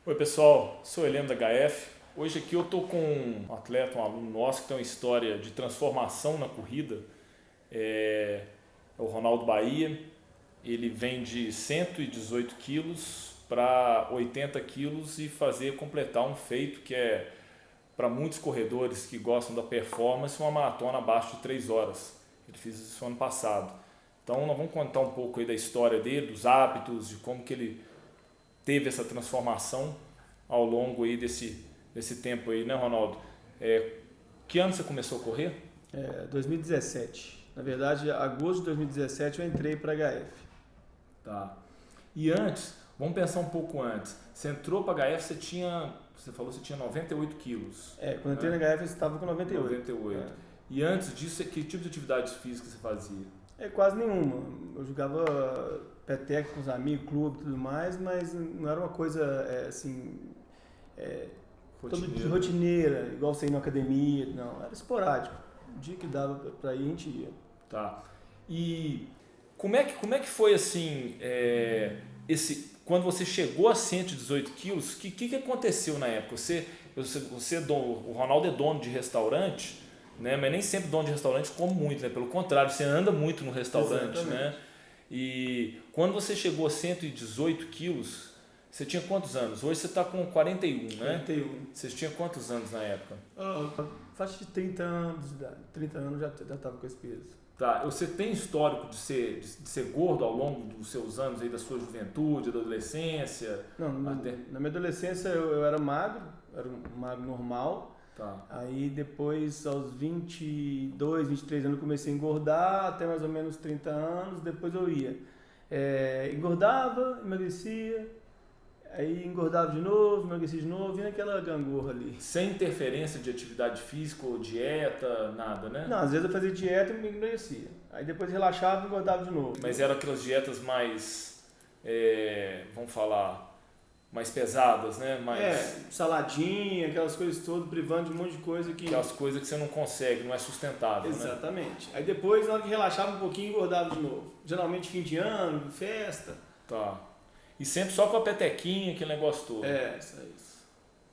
Oi pessoal, sou Heleno da HF. Hoje aqui eu tô com um atleta, um aluno nosso que tem uma história de transformação na corrida. É o Ronaldo Bahia. Ele vem de 118 quilos para 80 quilos e completar um feito que é, para muitos corredores que gostam da performance, uma maratona abaixo de 3 horas. Ele fez isso ano passado. Então nós vamos contar um pouco aí da história dele, dos hábitos, de como que ele teve essa transformação ao longo aí desse tempo aí, né, Ronaldo? Que ano você começou a correr? 2017. Na verdade, agosto de 2017 eu entrei para HF. Tá. E antes, vamos pensar um pouco antes. Você entrou para HF, você falou que você tinha 98 quilos. Quando eu entrei na HF eu estava com 98. 98. E antes disso, que tipo de atividades físicas você fazia? Quase nenhuma. Eu jogava peteca com os amigos, clube e tudo mais, mas não era uma coisa rotineira, igual você ir na academia, não. Era esporádico. O dia que dava para ir, a gente ia. Tá. E como é que foi assim, quando você chegou a 118 quilos, o que aconteceu na época? O Ronaldo é dono de restaurante, né? Mas nem sempre dono de restaurante come muito, né? Pelo contrário, você anda muito no restaurante. Exatamente. Né? E quando você chegou a 118 quilos, você tinha quantos anos? Hoje você está com 41, né? 41. Você tinha quantos anos na época? Faixa de 30 anos de idade. 30 anos já estava com esse peso. Tá. Você tem histórico de ser gordo ao longo dos seus anos, aí, da sua juventude, da adolescência? Não, na minha adolescência eu era magro, era um magro normal. Tá. Aí depois, aos 22, 23 anos, eu comecei a engordar, até mais ou menos 30 anos, depois eu ia. Engordava, emagrecia, aí engordava de novo, emagrecia de novo, e naquela gangorra ali. Sem interferência de atividade física ou dieta, nada, né? Não, às vezes eu fazia dieta e me emagrecia. Aí depois relaxava e engordava de novo. Mas eram aquelas dietas mais, vamos falar, mais pesadas, né? Saladinha, aquelas coisas todas, privando de um monte de coisa que... Aquelas coisas que você não consegue, não é sustentável. Exatamente. Né? Aí depois, na hora que relaxava um pouquinho, engordava de novo. Geralmente fim de ano, festa. Tá. E sempre só com a petequinha, aquele negócio todo. Isso.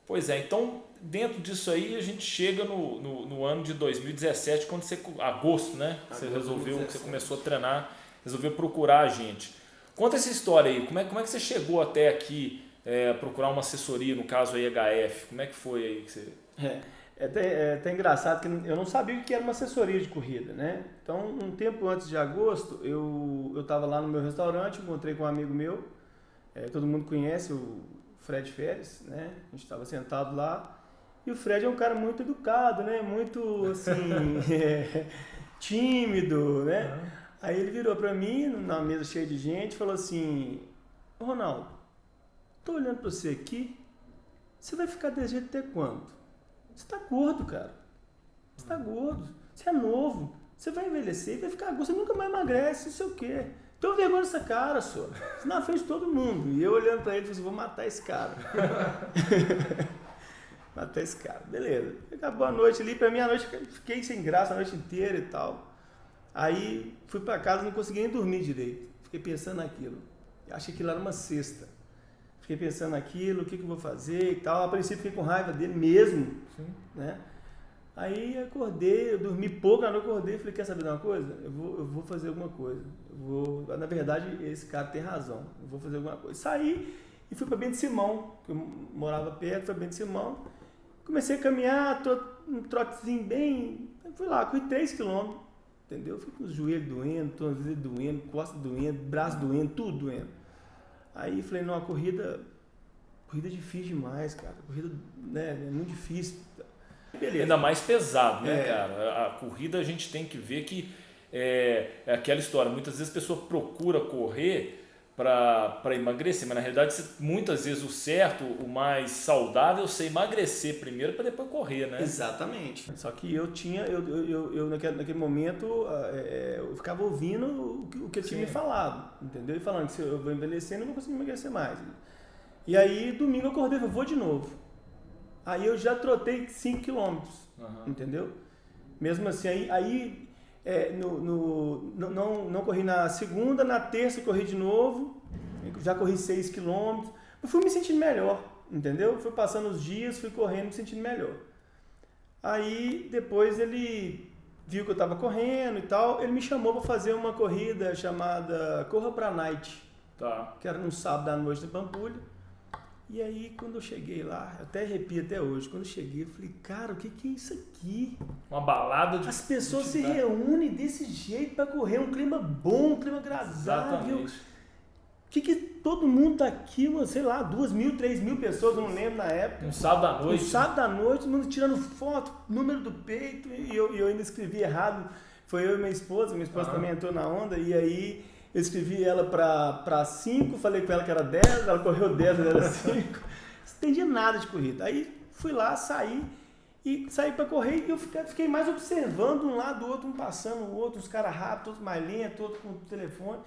Pois é, então dentro disso aí a gente chega no ano de 2017, quando agosto, né? Você resolveu, você começou a treinar, resolveu procurar a gente. Conta essa história aí, como é que você chegou até aqui, procurar uma assessoria, no caso aí HF, como é que foi aí que você... É até engraçado que eu não sabia o que era uma assessoria de corrida, né? Então, um tempo antes de agosto, eu estava lá no meu restaurante, encontrei com um amigo meu, todo mundo conhece o Fred Férez, né? A gente estava sentado lá e o Fred é um cara muito educado, né? Muito, assim, tímido, né? Uhum. Aí ele virou para mim, na mesa cheia de gente, e falou assim: Ronaldo, tô olhando para você aqui, você vai ficar desse jeito até quando? Você tá gordo, cara. Você tá gordo, você é novo, você vai envelhecer e vai ficar gordo, você nunca mais emagrece, não sei o quê. Tô vergonha dessa cara, senhor. Você na frente de todo mundo. E eu olhando pra ele, falei assim, vou matar esse cara. Matar esse cara. Beleza. Acabou a noite ali. Pra mim, a noite, fiquei sem graça a noite inteira e tal. Aí, fui pra casa, não consegui nem dormir direito. Fiquei pensando naquilo. Achei que aquilo era uma cesta. Fiquei pensando naquilo, o que eu vou fazer e tal. A princípio, fiquei com raiva dele mesmo. Sim. Né? Aí acordei, eu dormi pouco, eu acordei e falei, quer saber de uma coisa? Eu vou fazer alguma coisa. Na verdade, esse cara tem razão, eu vou fazer alguma coisa. Saí e fui para Bento Simão, que eu morava perto, foi Bento Simão. Comecei a caminhar, um trotezinho bem... Fui lá, corri 3 km, entendeu? Fui com os joelhos doendo, tornozelo doendo, costas doendo, braço doendo, tudo doendo. Aí falei, não, a corrida é difícil demais, cara. A corrida, né, é muito difícil. Beleza. Ainda mais pesado, né, cara? A corrida a gente tem que ver que é aquela história. Muitas vezes a pessoa procura correr para emagrecer, mas na realidade muitas vezes o certo, o mais saudável é você emagrecer primeiro para depois correr, né? Exatamente. Só que eu naquele momento eu ficava ouvindo o que ele tinha me falado, entendeu? E falando que se eu vou envelhecendo eu não vou conseguir emagrecer mais. E aí domingo eu acordei e falei, vou de novo. Aí eu já trotei 5 km, entendeu? Mesmo assim, não corri na segunda, na terça eu corri de novo, já corri 6 km, eu fui me sentindo melhor, entendeu? Fui passando os dias, fui correndo, me sentindo melhor. Aí depois ele viu que eu estava correndo e tal, ele me chamou para fazer uma corrida chamada Corra Pra Night, que era num sábado à noite em Pampulha. E aí quando eu cheguei lá, eu até arrepio até hoje, quando eu cheguei eu falei, cara, o que é isso aqui? Uma balada de... As pessoas se reúnem desse jeito para correr, um clima bom, um clima agradável. Exatamente. Que todo mundo tá aqui, sei lá, 2.000, 3.000 pessoas, eu não lembro na época. Um sábado à noite. Um sábado à noite, todo mundo tirando foto, número do peito, e eu ainda escrevi errado. Foi eu e minha esposa também entrou na onda, e aí eu escrevi ela para 5, falei com ela que era 10, ela correu 10, ela era 5. Não entendia nada de corrida. Aí fui lá, saí para correr e eu fiquei mais observando um lado do outro, um passando o outro, uns caras rápidos, outros mais lentos, outros com o telefone.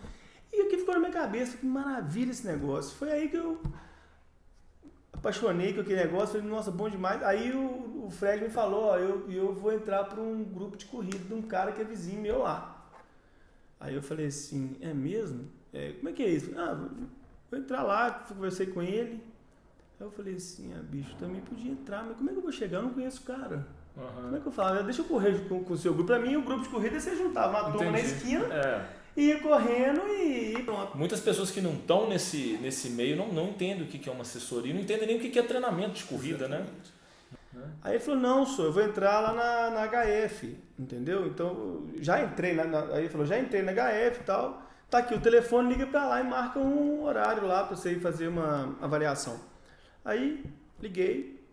E aqui ficou na minha cabeça, que maravilha esse negócio. Foi aí que eu apaixonei com aquele negócio, falei, nossa, bom demais. Aí o Fred me falou, ó, eu vou entrar para um grupo de corrida de um cara que é vizinho meu lá. Aí eu falei assim, é mesmo? Como é que é isso? Vou entrar lá, conversei com ele. Aí eu falei assim, bicho, também podia entrar, mas como é que eu vou chegar? Eu não conheço o cara. Como é que eu falo? Deixa eu correr com o seu grupo. Para mim, o grupo de corrida é você juntava uma turma na esquina. Ia correndo e pronto. Muitas pessoas que não estão nesse meio não entendem o que é uma assessoria, não entendem nem o que é treinamento de corrida, exatamente, né? Aí ele falou, não, eu vou entrar lá na HF, entendeu? Então, já entrei, aí ele falou, já entrei na HF e tal, tá aqui o telefone, liga pra lá e marca um horário lá pra você ir fazer uma avaliação. Aí, liguei,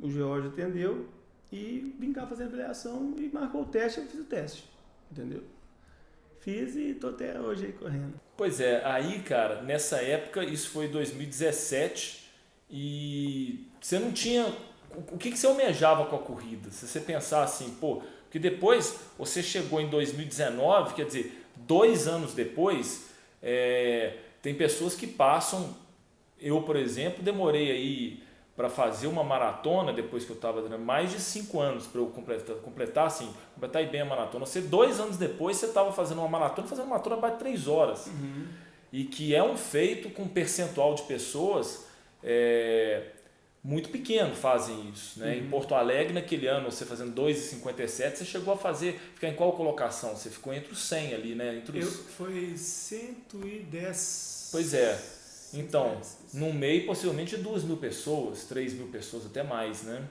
o George atendeu e vim cá fazer a avaliação e marcou o teste, eu fiz o teste, entendeu? Fiz e tô até hoje aí correndo. Pois é, aí, cara, nessa época, isso foi 2017 e você não tinha... O que você almejava com a corrida? Se você pensar assim, porque depois você chegou em 2019, quer dizer, 2 anos depois, tem pessoas que passam... Eu, por exemplo, demorei aí para fazer uma maratona, depois que eu estava dando mais de 5 anos para eu completar bem a maratona. 2 anos depois você estava fazendo uma maratona vai 3 horas. E que é um feito com um percentual de pessoas muito pequeno fazem isso. Né? Em Porto Alegre, naquele ano, você fazendo 2,57, você chegou a ficar em qual colocação? Você ficou entre os 100 ali, né? Foi 110. Pois é. Então, no meio, possivelmente 2.000 pessoas, 3.000 pessoas, até mais, né?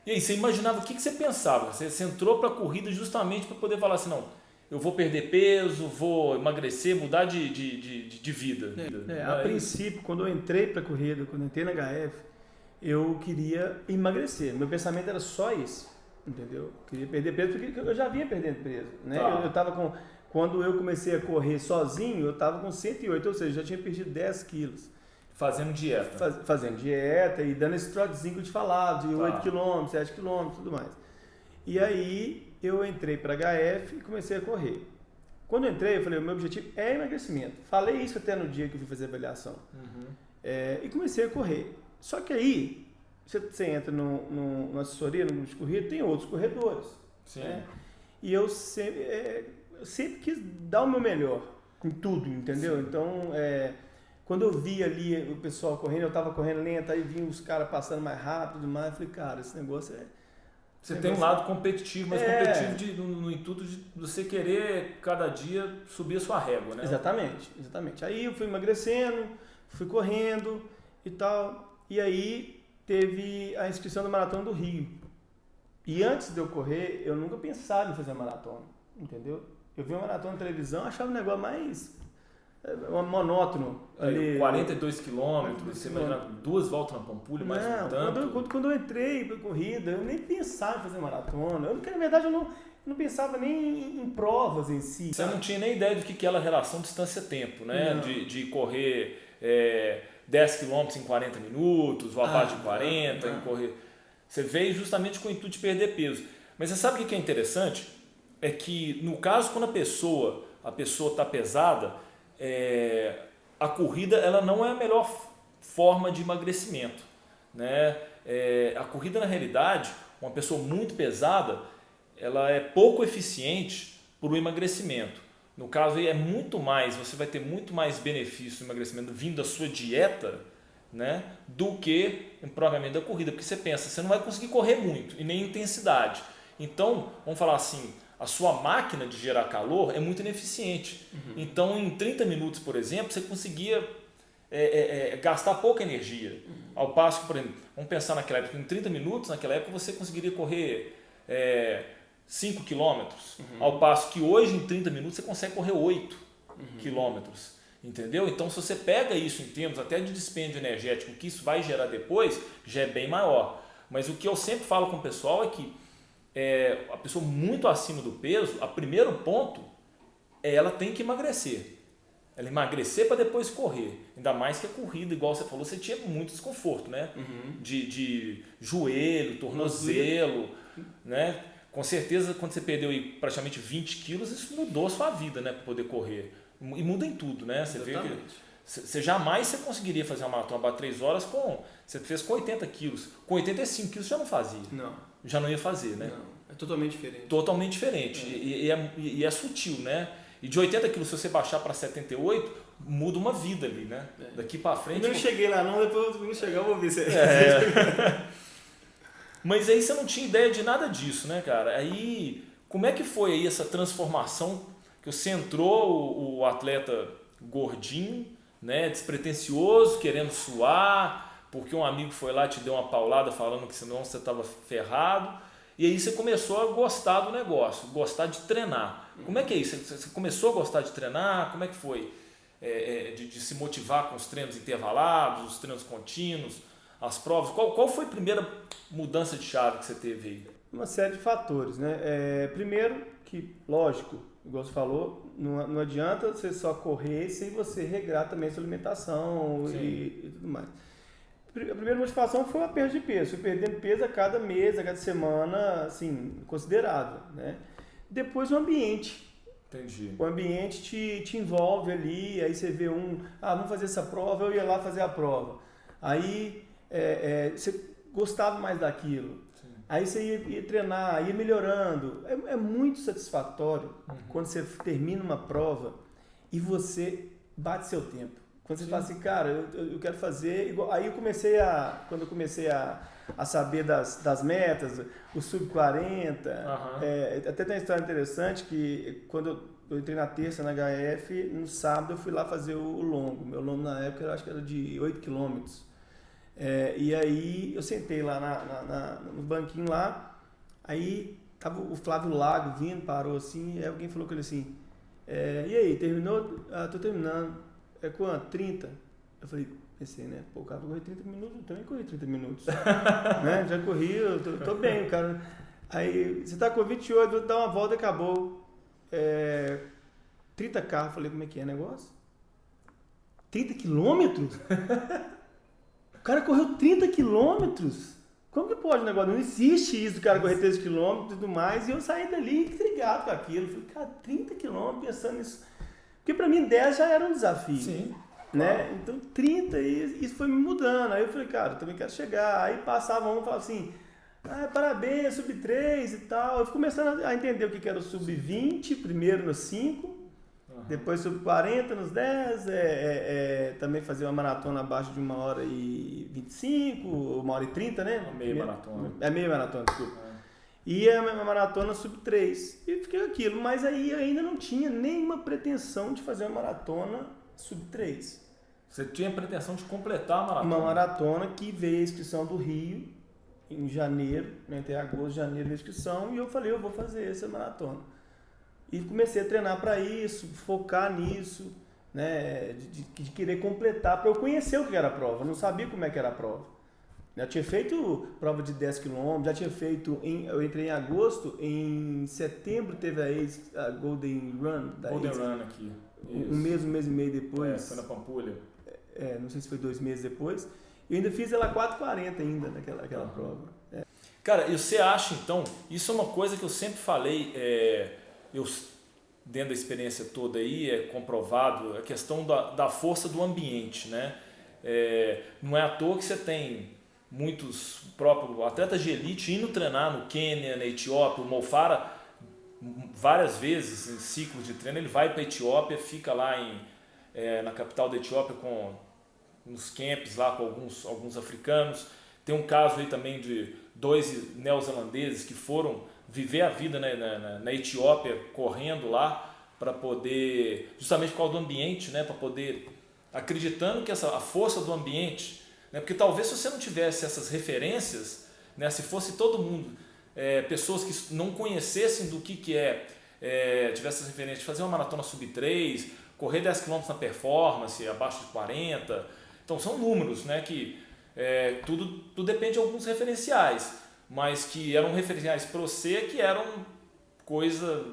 E aí, você imaginava, o que você pensava? Você entrou para a corrida justamente para poder falar assim, não, eu vou perder peso, vou emagrecer, mudar de vida. A princípio, quando eu entrei para a corrida, quando eu entrei na HF, eu queria emagrecer. Meu pensamento era só isso, entendeu? Eu queria perder peso, porque eu já vinha perdendo peso, né? Eu estava com... Quando eu comecei a correr sozinho, eu estava com 108, ou seja, já tinha perdido 10 quilos. Fazendo dieta. Fazendo dieta e dando esse trotezinho que eu te falava, de 8 km, 7 km, tudo mais. E aí eu entrei para HF e comecei a correr. Quando eu entrei, eu falei, o meu objetivo é emagrecimento. Falei isso até no dia que eu fui fazer a avaliação. E comecei a correr. Só que aí, você entra numa assessoria, no grupo de corrida, tem outros corredores. Sim. Né? E eu sempre quis dar o meu melhor em tudo, entendeu? Sim. Então, quando eu vi ali o pessoal correndo, eu estava correndo lento, aí vinham os caras passando mais rápido, eu falei, cara, esse negócio Você tem um lado competitivo, mas competitivo no intuito de você querer cada dia subir a sua régua, né? Exatamente. Aí eu fui emagrecendo, fui correndo e tal, e aí teve a inscrição da Maratona do Rio. E antes de eu correr, eu nunca pensava em fazer a maratona, entendeu? Eu vi uma maratona na televisão, achava um negócio mais monótono. Ali, 42 quilômetros, você imagina 2 voltas na Pampulha, mais um tanto. Quando eu entrei para corrida, eu nem pensava em fazer maratona. Porque, na verdade, eu não pensava nem em provas em si. Você não tinha nem ideia do que era a relação distância-tempo, né? De correr 10 quilômetros em 40 minutos, ou abaixo de 40, em correr... Você veio justamente com o intuito de perder peso. Mas você sabe o que é interessante? É que, no caso, quando a pessoa está pesada, a corrida ela não é a melhor forma de emagrecimento. Né? A corrida, na realidade, uma pessoa muito pesada, ela é pouco eficiente para o emagrecimento. No caso, você vai ter muito mais benefício do emagrecimento vindo da sua dieta, né, do que um prolongamento da corrida, porque você pensa, você não vai conseguir correr muito e nem intensidade. Então, vamos falar assim, a sua máquina de gerar calor é muito ineficiente. Então, em 30 minutos, por exemplo, você conseguia gastar pouca energia. Ao passo que, por exemplo, vamos pensar naquela época, em 30 minutos, naquela época você conseguiria correr 5 quilômetros. Ao passo que hoje, em 30 minutos, você consegue correr 8 quilômetros. Entendeu? Então, se você pega isso em termos até de dispêndio energético, que isso vai gerar depois, já é bem maior. Mas o que eu sempre falo com o pessoal é que a pessoa muito acima do peso, o primeiro ponto ela tem que emagrecer. Ela emagrecer para depois correr. Ainda mais que a corrida, igual você falou, você tinha muito desconforto, né? De joelho, tornozelo, né? Com certeza, quando você perdeu praticamente 20 quilos, isso mudou a sua vida, né? Para poder correr. E muda em tudo, né? Você vê que você jamais conseguiria fazer uma maratona para 3 horas você fez com 80 quilos. Com 85 quilos já não fazia. Não. Já não ia fazer, né? Não. É totalmente diferente. Totalmente diferente. E é sutil, né? E de 80 quilos, se você baixar para 78, muda uma vida ali, né? Daqui para frente... Eu não cheguei lá não, depois eu chegar eu vou ver se Mas aí você não tinha ideia de nada disso, né, cara? Aí, como é que foi aí essa transformação que você entrou, o atleta gordinho, né, despretensioso, querendo suar, porque um amigo foi lá e te deu uma paulada falando que senão você estava ferrado, e aí você começou a gostar do negócio, gostar de treinar. Como é que é isso? Você começou a gostar de treinar? Como é que foi de se motivar com os treinos intervalados, os treinos contínuos, as provas? Qual foi a primeira mudança de chave que você teve aí? Uma série de fatores, né? Primeiro que, lógico, igual você falou, não adianta você só correr sem você regrar também a sua alimentação e tudo mais. A primeira motivação foi a perda de peso. Fui perdendo peso a cada mês, a cada semana, assim, considerável, né? Depois o ambiente. Entendi. O ambiente te envolve ali, aí você vê vamos fazer essa prova, eu ia lá fazer a prova. Aí você gostava mais daquilo. Sim. Aí você ia treinar, ia melhorando. É muito satisfatório quando você termina uma prova e você bate seu tempo. Quando você fala assim, cara, eu quero fazer igual. Aí quando eu comecei a saber das metas, o sub-40, até tem uma história interessante que quando eu entrei na terça na HF, no sábado eu fui lá fazer o longo. Meu longo na época eu acho que era de 8 quilômetros. E aí eu sentei lá no banquinho lá, aí tava o Flávio Lago vindo, parou assim, aí alguém falou com ele assim, e aí, terminou? Ah, tô terminando. É quanto? 30? Eu falei, pensei, né? Pô, o cara vai correr 30 minutos, eu também corri 30 minutos. Né? Já corri, eu tô bem, cara. Aí, você tá com 28, vou dar uma volta e acabou. 30K, eu falei, como é que é o negócio? 30 quilômetros? O cara correu 30 quilômetros? Como que pode o negócio? Não existe isso do cara correr 30 quilômetros e tudo mais. E eu saí dali intrigado com aquilo. Falei, cara, 30 quilômetros pensando nisso. Porque pra mim 10 já era um desafio. Sim. Né? Claro. Então 30, e isso foi me mudando. Aí eu falei, cara, eu também quero chegar. Aí passava um e falava assim, parabéns, sub-3 e tal. Eu fui começando a entender o que era o sub-20, primeiro nos 5, depois sub-40 nos 10, também fazer uma maratona abaixo de 1h25, 1h30, né? Meia maratona. Meia maratona, desculpa. E a minha maratona sub-3. E fiquei aquilo, mas aí eu ainda não tinha nenhuma pretensão de fazer uma maratona sub-3. Você tinha a pretensão de completar a maratona? Uma maratona que veio a inscrição do Rio em janeiro, entre agosto e janeiro a inscrição, e eu falei, eu vou fazer essa maratona. E comecei a treinar para isso, focar nisso, né, de querer completar, para eu conhecer o que era a prova. Eu não sabia como é que era a prova. Já tinha feito prova de 10 km, já tinha feito, eu entrei em agosto, em setembro teve a Golden Run. Golden Run aqui. Um mês e meio depois. Foi na Pampulha. Não sei se foi 2 meses depois. Eu ainda fiz ela 4h40 ainda, naquela prova. Cara, e você acha então, isso é uma coisa que eu sempre falei, dentro da experiência toda aí, é comprovado, a questão da força do ambiente, né? Não é à toa que você tem muitos próprios atletas de elite indo treinar no Quênia, na Etiópia. O Mo Farah, várias vezes em ciclos de treino, ele vai para a Etiópia, fica lá na capital da Etiópia com nos camps lá com alguns africanos. Tem um caso aí também de 2 neozelandeses que foram viver a vida, né, na Etiópia, correndo lá para poder, justamente por causa do ambiente, né, para poder, acreditando que a força do ambiente, né, porque talvez se você não tivesse essas referências, né, se fosse todo mundo, pessoas que não conhecessem do que tivesse essas referências de fazer uma maratona sub-3, correr 10 km na performance, abaixo de 40, então são números, né, que tudo depende de alguns referenciais, mas que eram referenciais para você, que eram coisa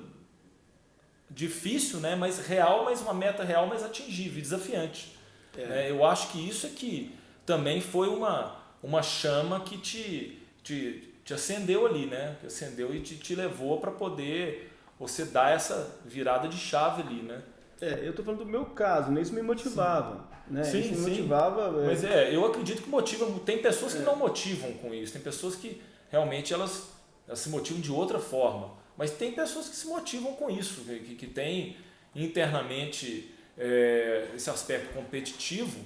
difícil, né, mas real, mas uma meta real, mas atingível, desafiante. Eu acho que isso aqui também foi uma chama que te acendeu ali, né, que acendeu e te levou para poder você dar essa virada de chave ali, né. Eu estou falando do meu caso, né? Isso me motivava. Né? Sim, isso me sim. motivava. Mas eu acredito que motiva. Tem pessoas que não motivam com isso, tem pessoas que realmente elas se motivam de outra forma. Mas tem pessoas que se motivam com isso, que tem internamente esse aspecto competitivo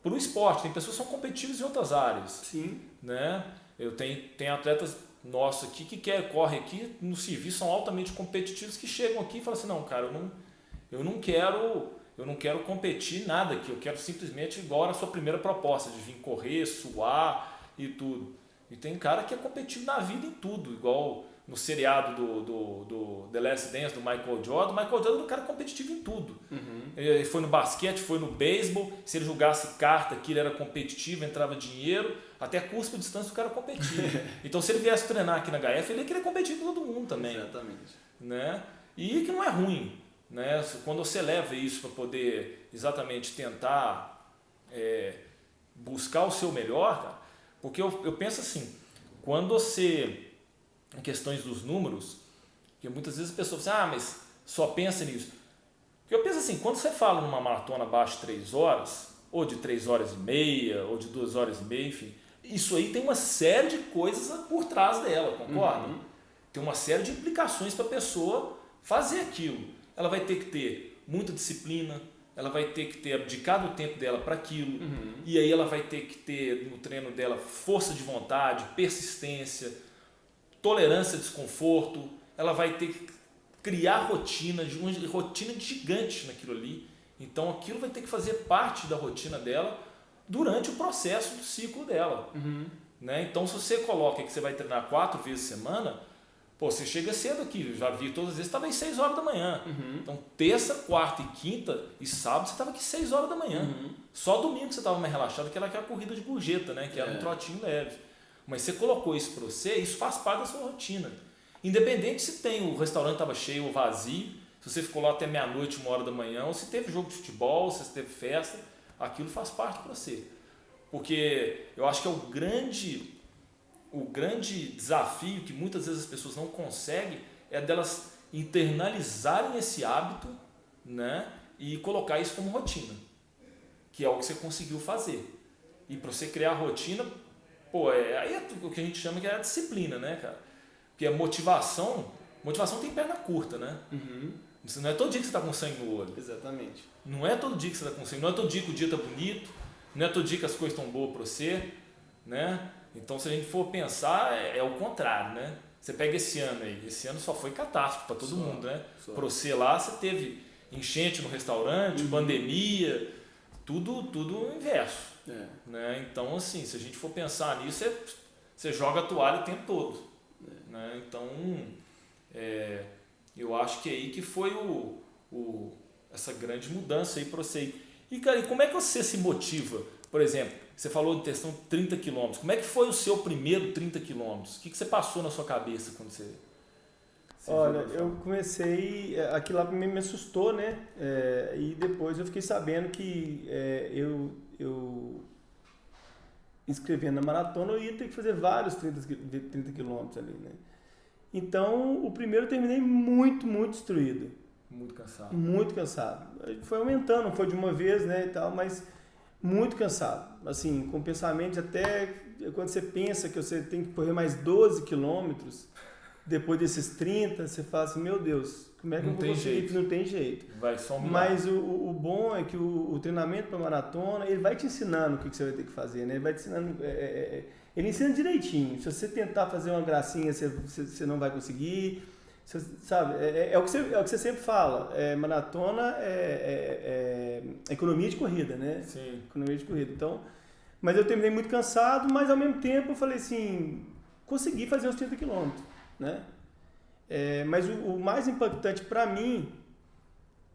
para o esporte. Tem pessoas que são competitivas em outras áreas. Sim. Né? Eu tenho atletas nossos aqui que correm aqui no serviço, são altamente competitivos, que chegam aqui e falam assim, não, cara, eu não quero competir nada aqui, eu quero simplesmente igual a sua primeira proposta, de vir correr, suar e tudo. E tem cara que é competitivo na vida em tudo, igual no seriado do The Last Dance, do Michael Jordan. O Michael Jordan era um cara competitivo em tudo. Uhum. Ele foi no basquete, foi no beisebol, se ele jogasse carta aqui, ele era competitivo, entrava dinheiro, até curso por distância o cara competia. Então se ele viesse treinar aqui na HF, ele ia querer competir com todo mundo também. Exatamente. Né? E que não é ruim. Né? Quando você leva isso para poder exatamente tentar buscar o seu melhor, cara, porque eu penso assim, quando você, em questões dos números, que muitas vezes as pessoas dizem, mas só pensa nisso. Porque eu penso assim, quando você fala numa maratona abaixo de 3 horas, ou de 3 horas e meia, ou de 2 horas e meia, enfim, isso aí tem uma série de coisas por trás dela, concorda? Uhum. Tem uma série de implicações para a pessoa fazer aquilo. Ela vai ter que ter muita disciplina, ela vai ter que ter abdicado o tempo dela para aquilo, e aí ela vai ter que ter no treino dela força de vontade, persistência, tolerância a desconforto, ela vai ter que criar rotina, uma rotina gigante naquilo ali, então aquilo vai ter que fazer parte da rotina dela durante o processo do ciclo dela. Né? Então se você coloca que você vai treinar 4 vezes por semana, você chega cedo aqui, eu já vi todas as vezes, estava às 6 horas da manhã. Então, terça, quarta e quinta e sábado, você estava aqui às 6 horas da manhã. Só domingo você estava mais relaxado, que era aquela corrida de gorjeta, né? Que era um trotinho leve. Mas você colocou isso para você, isso faz parte da sua rotina. Independente se o restaurante estava cheio ou vazio, se você ficou lá até meia-noite, 1 hora da manhã, ou se teve jogo de futebol, se teve festa, aquilo faz parte para você. Porque eu acho que é o grande desafio que muitas vezes as pessoas não conseguem é delas internalizarem esse hábito, né, e colocar isso como rotina, que é o que você conseguiu fazer. E para você criar a rotina, aí é o que a gente chama que é a disciplina, né, cara? Porque a motivação tem perna curta, né? Não é todo dia que você está com sangue no olho. Exatamente. Não é todo dia que você está com sangue, não é todo dia que o dia está bonito, não é todo dia que as coisas estão boas para você, né? Então, se a gente for pensar, é o contrário, né? Você pega esse ano aí, esse ano só foi catástrofe para todo mundo, né? Para você lá, você teve enchente no restaurante, pandemia, tudo inverso. Né? Então, assim, se a gente for pensar nisso, você joga a toalha o tempo todo. Né? Então, eu acho que é aí que foi essa grande mudança aí para você. E, cara, e como é que você se motiva? Por exemplo, você falou de questão de 30 km. Como é que foi o seu primeiro 30 km? O que você passou na sua cabeça quando você Olha, eu comecei... Aquilo lá me assustou, né? E depois eu fiquei sabendo que eu inscrevendo na maratona, eu ia ter que fazer vários 30 quilômetros ali, né? Então, o primeiro eu terminei muito, muito destruído. Muito cansado. Muito cansado. Foi aumentando, não foi de uma vez, né, e tal, mas muito cansado. Assim, com pensamentos até quando você pensa que você tem que correr mais 12 quilômetros, depois desses 30, você fala assim, meu Deus, como é que Não eu vou tem conseguir? jeito. Não tem jeito. Vai só um Mas o bom é que o treinamento para maratona, ele vai te ensinando o que você vai ter que fazer, né? Ele vai te ensinando, ele ensina direitinho. Se você tentar fazer uma gracinha, você não vai conseguir. Você, sabe? É o que você sempre fala. Maratona é economia de corrida, né? Sim. Economia de corrida. Então, mas eu terminei muito cansado, mas ao mesmo tempo eu falei assim, consegui fazer os 30 quilômetros, né? Mas o mais impactante para mim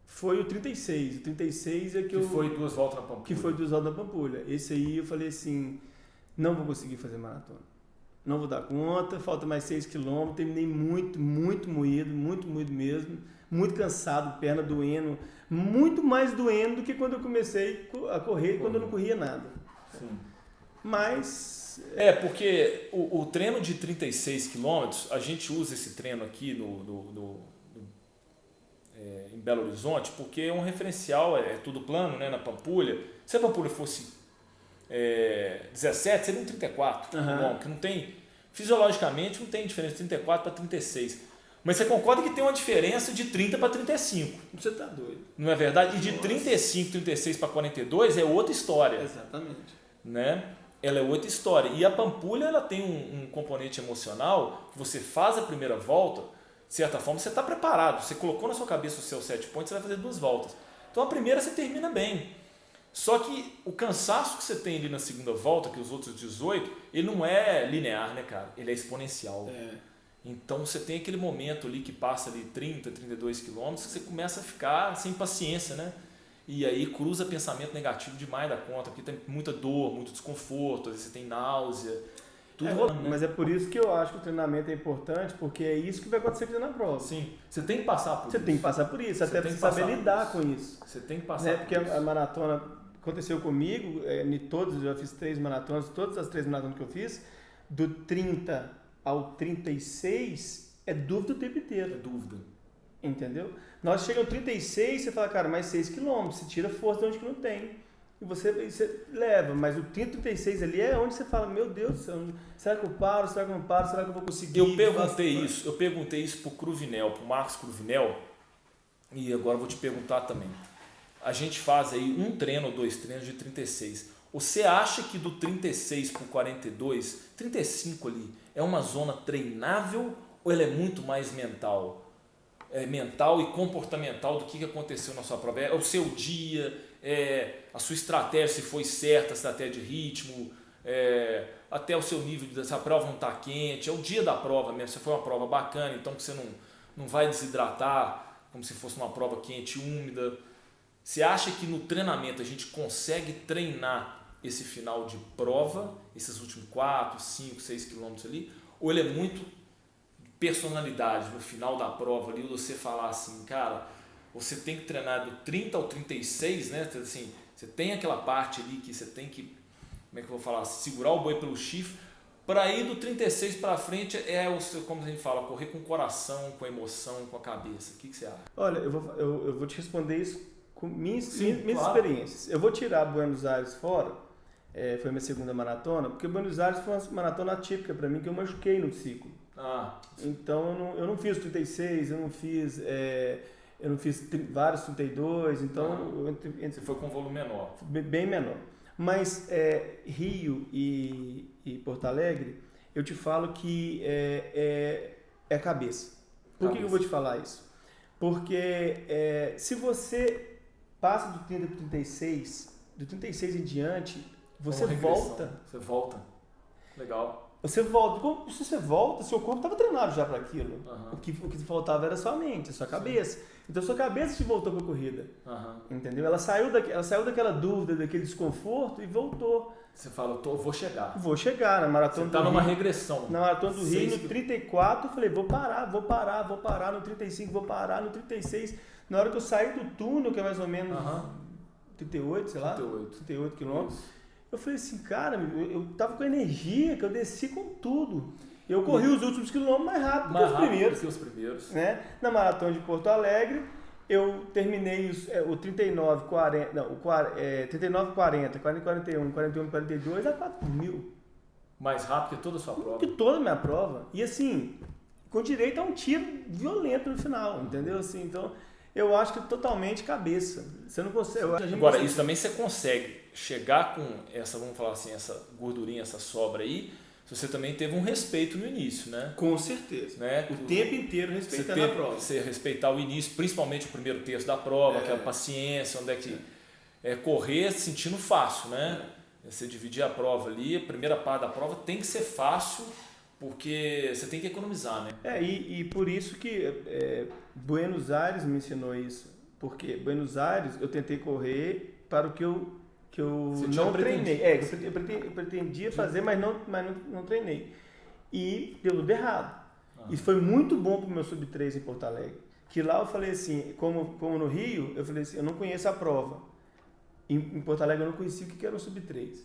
foi o 36. O 36 é que foi 2 voltas na Pampulha. Que foi 2 voltas na Pampulha. Esse aí eu falei assim, não vou conseguir fazer maratona. Não vou dar conta, falta mais 6 km. Terminei muito moído mesmo. Muito cansado, perna doendo. Muito mais doendo do que quando eu comecei a correr, quando eu não corria nada. Sim. Mas... porque o treino de 36 km, a gente usa esse treino aqui em Belo Horizonte, porque é um referencial, é tudo plano, né, na Pampulha. Se a Pampulha fosse 17, seria um 34 km, que não tem, fisiologicamente não tem diferença de 34 para 36. Mas você concorda que tem uma diferença de 30 para 35. Você tá doido. Não é verdade? E de 35, 36 para 42 é outra história. Exatamente. Né? Ela é outra história. E a Pampulha, ela tem um componente emocional, que você faz a primeira volta, de certa forma você está preparado, você colocou na sua cabeça o seu set point, você vai fazer 2 voltas. Então a primeira você termina bem. Só que o cansaço que você tem ali na segunda volta, que os outros 18, ele não é linear, né, cara? Ele é exponencial. Então você tem aquele momento ali que passa ali 30, 32 quilômetros, que você começa a ficar sem paciência, né? E aí cruza pensamento negativo demais da conta, porque tem muita dor, muito desconforto, às vezes você tem náusea, tudo rolando, né? Mas é por isso que eu acho que o treinamento é importante, porque é isso que vai acontecer na prova. Sim, você tem que passar por isso. Você tem que passar por isso, até para você saber lidar com isso. Você tem que passar por porque isso. A maratona aconteceu comigo, eu já fiz 3 maratonas, todas as 3 maratonas que eu fiz, do 30 ao 36 é dúvida o tempo inteiro. É dúvida. Entendeu? Nós chegamos ao 36, você fala, cara, mais 6 km, você tira força de onde que não tem. E você leva, mas o 36 ali é onde você fala, meu Deus do céu, será que eu paro, será que eu não paro, será que eu vou conseguir? Eu perguntei isso pro Cruvinel, pro Marcos Cruvinel, e agora eu vou te perguntar também. A gente faz aí um treino ou 2 treinos de 36. Você acha que do 36 pro 42, 35 ali, é uma zona treinável ou ela é muito mais mental? Mental e comportamental do que aconteceu na sua prova? É o seu dia, a sua estratégia, se foi certa, a estratégia de ritmo, até o seu nível, essa prova não está quente, é o dia da prova mesmo, se foi uma prova bacana, então que você não vai desidratar como se fosse uma prova quente, úmida. Você acha que no treinamento a gente consegue treinar esse final de prova, esses últimos 4, 5, 6 quilômetros ali, ou ele é muito personalidade no final da prova ali, você falar assim, cara, você tem que treinar do 30 ao 36, né? Assim, você tem aquela parte ali que você tem que, como é que eu vou falar, segurar o boi pelo chifre, para ir do 36 para frente como a gente fala, correr com o coração, com a emoção, com a cabeça. O que você acha? Olha, eu vou te responder isso com minhas claro. experiências. Eu vou tirar Buenos Aires fora, foi minha segunda maratona, porque Buenos Aires foi uma maratona atípica para mim, que eu machuquei no ciclo. Então eu não fiz 36, eu não fiz vários 32, então você foi com um volume menor. Bem menor. Mas Rio e Porto Alegre, eu te falo que é a cabeça. Por que eu vou te falar isso? Porque se você passa do 30 para o 36, do 36 em diante, você volta. Você volta. Legal. Você volta. Se você volta, seu corpo estava treinado já para aquilo. O que faltava era sua mente, a sua cabeça. Então, sua cabeça te voltou para a corrida. Entendeu? Ela saiu daquela dúvida, daquele desconforto e voltou. Você fala, vou chegar. Vou chegar na maratona do Rio. Você está numa regressão. Na maratona do Rio, no 34, eu falei, vou parar. No 35, vou parar. No 36, na hora que eu saí do túnel, que é mais ou menos 38, sei lá. 38 quilômetros. Eu falei assim, cara, eu tava com energia, que eu desci com tudo. Eu corri os últimos quilômetros mais rápido que os primeiros. Né? Na maratona de Porto Alegre, eu terminei o 39, 40, 41, 42 a 4.000. Mais rápido que toda a sua prova? Que toda a minha prova. E assim, com direito a um tiro violento no final, entendeu? Assim, então, eu acho que totalmente cabeça. Você não consegue... Agora, isso também você consegue chegar com essa, vamos falar assim, essa gordurinha, essa sobra aí, se você também teve um respeito no início, né? Com certeza. Né? O tempo inteiro respeitando a prova. Você respeitar o início, principalmente o primeiro terço da prova, aquela paciência, onde é que... correr sentindo fácil, né? Você dividir a prova ali, a primeira parte da prova tem que ser fácil, porque você tem que economizar, né? E por isso que Buenos Aires me ensinou isso. Porque Buenos Aires eu tentei correr para o que eu não treinei. Eu pretendia fazer, mas não treinei. E deu tudo errado. Isso foi muito bom para o meu Sub-3 em Porto Alegre. Que lá eu falei assim, como no Rio, eu falei assim, eu não conheço a prova. Em Porto Alegre eu não conhecia o que era um Sub-3.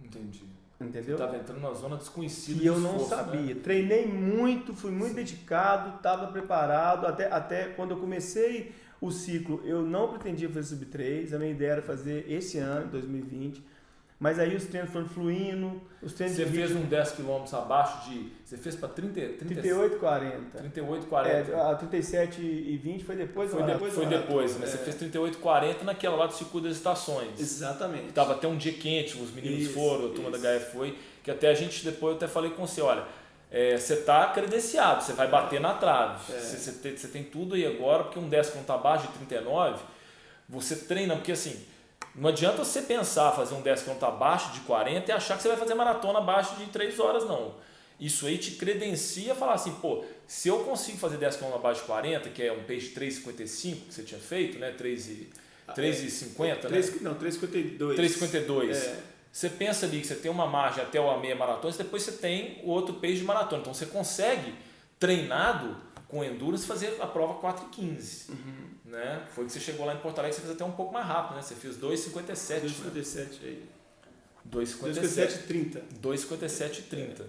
Entendi. Entendeu? Você estava entrando numa zona desconhecida e eu não sabia. Né? Treinei muito, fui muito dedicado, estava preparado. Até quando eu comecei o ciclo, eu não pretendia fazer Sub-3. A minha ideia era fazer esse ano, 2020. Mas aí os treinos foram fluindo. Você fez um 10 km abaixo de... Você fez para 38,40. 38,40. A 37 e 20 foi depois. Foi depois, né? Você fez 38,40 naquela lá do Circuito das Estações. Exatamente. Tava até um dia quente, os meninos foram, a turma da HF foi. Que até a gente, depois eu até falei com você, olha... você está credenciado, você vai bater na trave. Você tem tudo aí agora, porque um 10 km abaixo de 39, você treina, porque assim... Não adianta você pensar fazer um 10 km abaixo de 40 e achar que você vai fazer maratona abaixo de 3 horas, não. Isso aí te credencia a falar assim, pô, se eu consigo fazer 10 km abaixo de 40, que é um pace de 3,55 que você tinha feito, né? 3,50, né? Não, 3,52. 3,52. Você pensa ali que você tem uma margem até a meia maratona, depois você tem o outro pace de maratona. Então você consegue, treinado com endurance, fazer a prova 4,15. Né? Foi que você chegou lá em Porto Alegre, você fez até um pouco mais rápido, né? Você fez 2,57. 2,57 aí. 2,57,30. 2,57,30.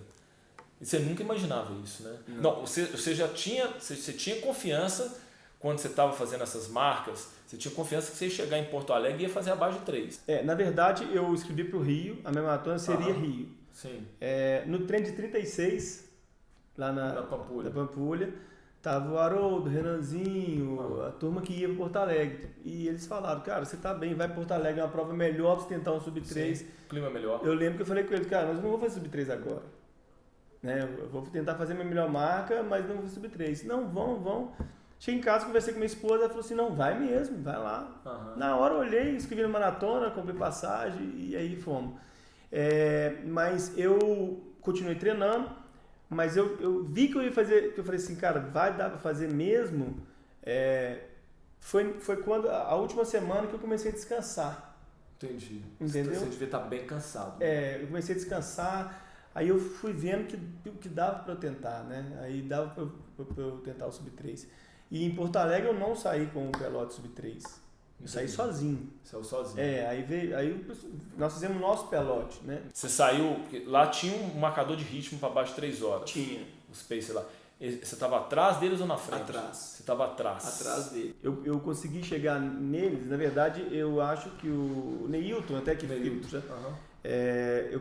E você nunca imaginava isso, né? Não, você já tinha, você tinha confiança quando você estava fazendo essas marcas, você tinha confiança que você ia chegar em Porto Alegre e ia fazer abaixo de 3. Na verdade, eu escrevi para o Rio, a minha maratona seria Rio. Sim. No treino de 36, lá na Pampulha, tava o Haroldo, o Renanzinho, a turma que ia para Porto Alegre. E eles falaram, cara, você tá bem, vai para Porto Alegre, é uma prova melhor para você tentar um Sub-3. Clima melhor. Eu lembro que eu falei com ele, cara, mas eu não vou fazer Sub-3 agora. Né? Eu vou tentar fazer minha melhor marca, mas não vou fazer Sub-3. Não, vão. Cheguei em casa, conversei com minha esposa, ela falou assim, não, vai mesmo, vai lá. Na hora eu olhei, escrevi na maratona, comprei passagem e aí fomos. Mas eu continuei treinando. Mas eu vi que eu ia fazer, que eu falei assim, cara, vai dar para fazer mesmo. Foi quando a última semana que eu comecei a descansar. Entendi. Entendeu? Você devia estar bem cansado. Eu comecei a descansar, aí eu fui vendo que dava para eu tentar, né? Aí dava para eu tentar o Sub-3. E em Porto Alegre eu não saí com o pelote Sub-3. Eu saí sozinho. Saiu sozinho. Aí nós fizemos o nosso pelote, né? Você saiu, lá tinha um marcador de ritmo para baixo de 3 horas. Tinha. Os pace lá. Você estava atrás deles ou na frente? Atrás. Você estava atrás. Atrás dele. Eu consegui chegar neles, na verdade, eu acho que o Neilton, até que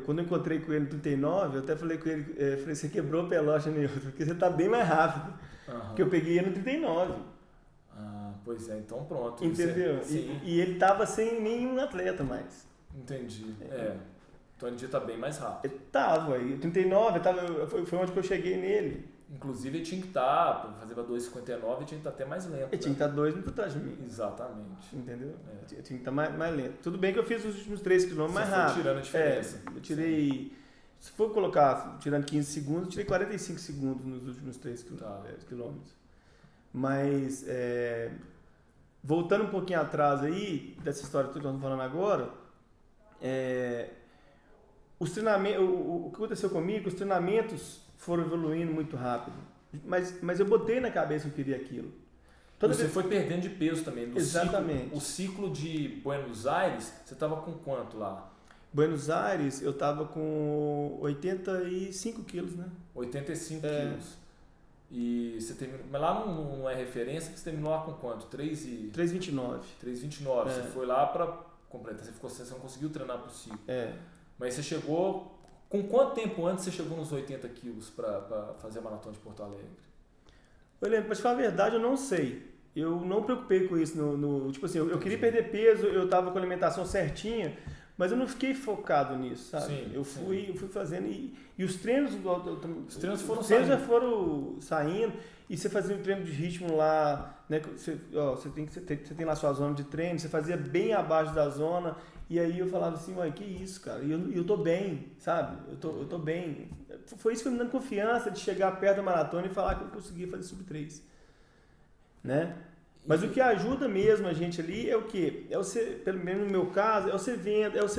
quando eu encontrei com ele no 39, eu até falei com ele, falei, você quebrou o pelote, Neilton, porque você está bem mais rápido. Porque eu peguei ele no 39. Pois é, então pronto. Entendeu? E ele tava sem nenhum atleta mais. Entendi. Então ele tá bem mais rápido. Ele tava. E 39, foi onde que eu cheguei nele. Inclusive ele tinha que estar, para fazer para 2,59, ele tinha que estar até mais lento. Ele tinha que estar 2 minutos atrás de mim. Exatamente. Entendeu? Tinha que estar mais lento. Tudo bem que eu fiz os últimos 3 km mais rápido. Você foi tirando a diferença. Eu tirei... Se for colocar, tirando 15 segundos, eu tirei 45 segundos nos últimos 3 quilômetros. Mas... voltando um pouquinho atrás aí, dessa história que nós estamos falando agora, os treinamentos, o que aconteceu comigo, os treinamentos foram evoluindo muito rápido. Mas eu botei na cabeça que eu queria aquilo. Você foi perdendo de peso também. Exatamente. O ciclo de Buenos Aires, você estava com quanto lá? Buenos Aires, eu estava com 85 quilos, né? 85 quilos. E você terminou, mas lá não é referência, você terminou lá com quanto? 3,29. 3,29. Você foi lá para completar, você não conseguiu treinar pro ciclo. Mas você chegou, com quanto tempo antes você chegou nos 80 quilos para fazer a maratona de Porto Alegre? Leandro, pra te falar a verdade, eu não sei. Eu não me preocupei com isso. Tipo assim, eu queria perder peso, eu tava com a alimentação certinha, mas eu não fiquei focado nisso, sabe? Sim, eu fui fazendo e os treinos... Os treinos foram os treinos saindo. já foram saindo e você fazia um treino de ritmo lá, né? Você tem lá sua zona de treino, você fazia bem abaixo da zona e aí eu falava assim, uai, que isso, cara? E eu tô bem, sabe? Eu tô bem. Foi isso que me dando confiança de chegar perto da maratona e falar que eu conseguia fazer sub 3. Né? Mas o que ajuda mesmo a gente ali é o quê? É você, pelo menos no meu caso, é você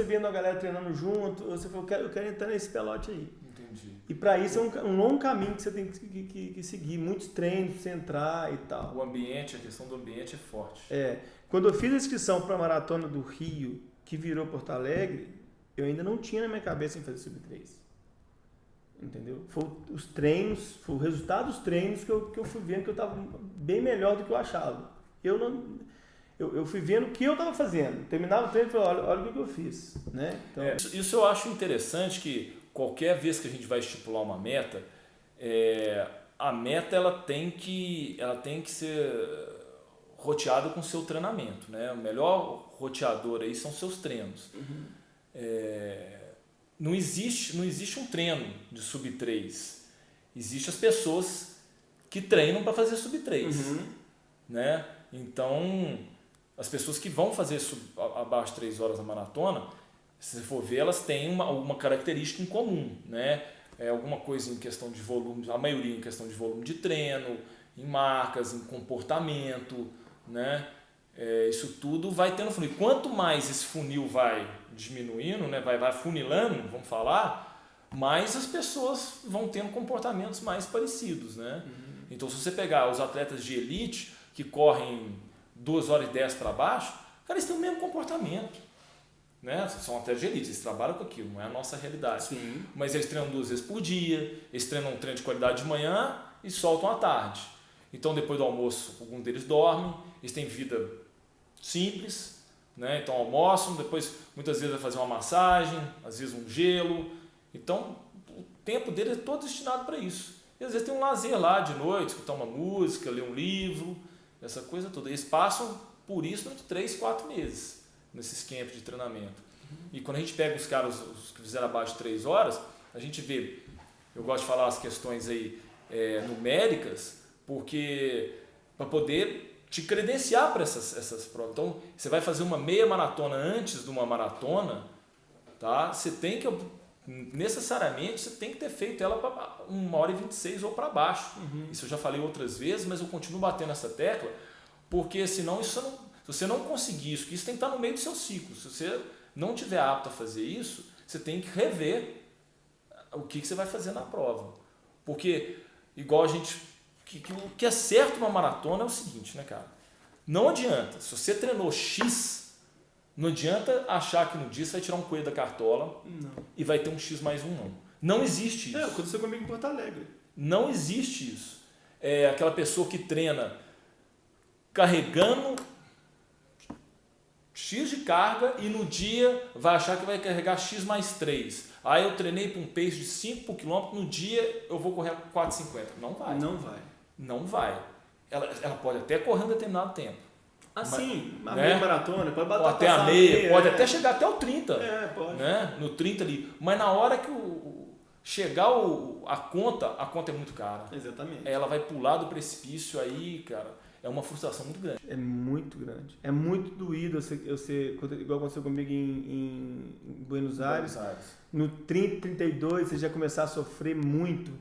vendo a galera treinando junto, você fala, eu quero entrar nesse pelote aí. Entendi. E para isso é um longo caminho que você tem que seguir, muitos treinos pra você entrar e tal. O ambiente, a questão do ambiente é forte. Quando eu fiz a inscrição para a Maratona do Rio, que virou Porto Alegre, eu ainda não tinha na minha cabeça em fazer sub 3. Entendeu? Foi os treinos, foi o resultado dos treinos que eu fui vendo que eu estava bem melhor do que eu achava. Eu fui vendo o que eu estava fazendo. Terminava o treino e falei, olha o que eu fiz. Né? Então, isso eu acho interessante, que qualquer vez que a gente vai estipular uma meta, a meta ela tem que ser roteada com o seu treinamento. Né? O melhor roteador aí são seus treinos. Não existe um treino de sub 3. Existem as pessoas que treinam para fazer sub 3. Né? Então, as pessoas que vão fazer abaixo de 3 horas na maratona, se você for ver, elas têm uma característica em comum. Né? Alguma coisa em questão de volume, a maioria em questão de volume de treino, em marcas, em comportamento. Né? Isso tudo vai tendo funil. Quanto mais esse funil vai diminuindo, né, vai funilando, vamos falar, mais as pessoas vão tendo comportamentos mais parecidos. Né? Então, se você pegar os atletas de elite que correm 2 horas e 10 para baixo, cara, eles têm o mesmo comportamento. Né? São atletas de elite, eles trabalham com aquilo, não é a nossa realidade. Sim. Mas eles treinam 2 vezes por dia, eles treinam um treino de qualidade de manhã e soltam à tarde. Então, depois do almoço, alguns deles dormem, eles têm vida simples, né? Então almoçam, depois muitas vezes vai fazer uma massagem, às vezes um gelo. Então o tempo deles é todo destinado para isso. E às vezes tem um lazer lá de noite, escutar uma música, ler um livro, essa coisa toda. Eles passam por isso durante 3, 4 meses nesses campos de treinamento. E quando a gente pega os caras os que fizeram abaixo de 3 horas, a gente vê, eu gosto de falar as questões aí numéricas, porque para poder te credenciar para essas provas. Então, você vai fazer uma meia maratona antes de uma maratona, tá? Você tem que, necessariamente, você tem que ter feito ela para 1h26 ou para baixo. Isso eu já falei outras vezes, mas eu continuo batendo essa tecla, porque senão se você não conseguir isso, que isso tem que estar no meio do seu ciclo. Se você não tiver apto a fazer isso, você tem que rever o que você vai fazer na prova. Porque, igual a gente... O que é certo numa maratona é o seguinte, né, cara? Não adianta, se você treinou X, não adianta achar que no dia você vai tirar um coelho da cartola e vai ter um X mais um, não. Não existe isso. Aconteceu comigo em Porto Alegre. Não existe isso. É aquela pessoa que treina carregando X de carga e no dia vai achar que vai carregar X mais 3. Aí eu treinei para um pace de 5 por quilômetro, no dia eu vou correr 4,50. Não vai. Não vai. Não vai. Ela pode até correr um determinado tempo. Sim, a né? meia maratona, pode bater até a meia, pode até chegar até o 30. Pode. Né? No 30 ali. Mas na hora que chegar a conta é muito cara. Exatamente. Ela vai pular do precipício aí, cara. É uma frustração muito grande. É muito grande. É muito doído igual aconteceu comigo em Buenos Aires. No 30, 32, você já começar a sofrer muito.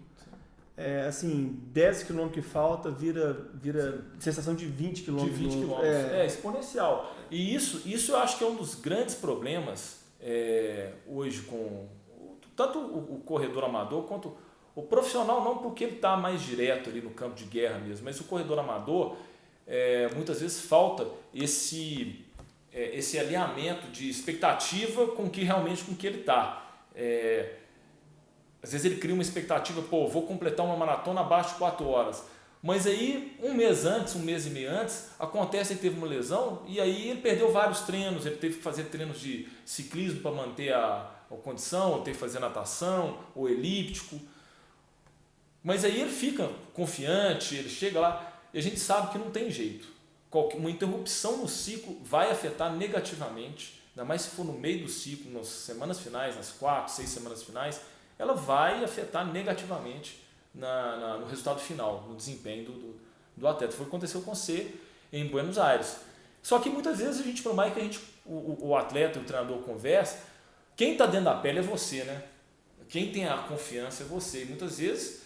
Assim, 10 km que falta vira sensação de 20 km. De 20 km. É exponencial. E isso eu acho que é um dos grandes problemas hoje com tanto o corredor amador quanto o profissional, não porque ele está mais direto ali no campo de guerra mesmo, mas o corredor amador, muitas vezes falta esse alinhamento de expectativa com que realmente com que ele está. Às vezes ele cria uma expectativa, vou completar uma maratona abaixo de 4 horas. Mas aí, um mês e meio antes, acontece que ele teve uma lesão e aí ele perdeu vários treinos, ele teve que fazer treinos de ciclismo para manter a condição, ou teve que fazer natação, ou elíptico. Mas aí ele fica confiante, ele chega lá e a gente sabe que não tem jeito. Uma interrupção no ciclo vai afetar negativamente, ainda mais se for no meio do ciclo, nas semanas finais, nas 4, 6 semanas finais, ela vai afetar negativamente no resultado final, no desempenho do atleta. Foi o que aconteceu com você em Buenos Aires. Só que muitas vezes a gente, por mais que o atleta e o treinador conversa, quem está dentro da pele é você, né? Quem tem a confiança é você. E muitas vezes,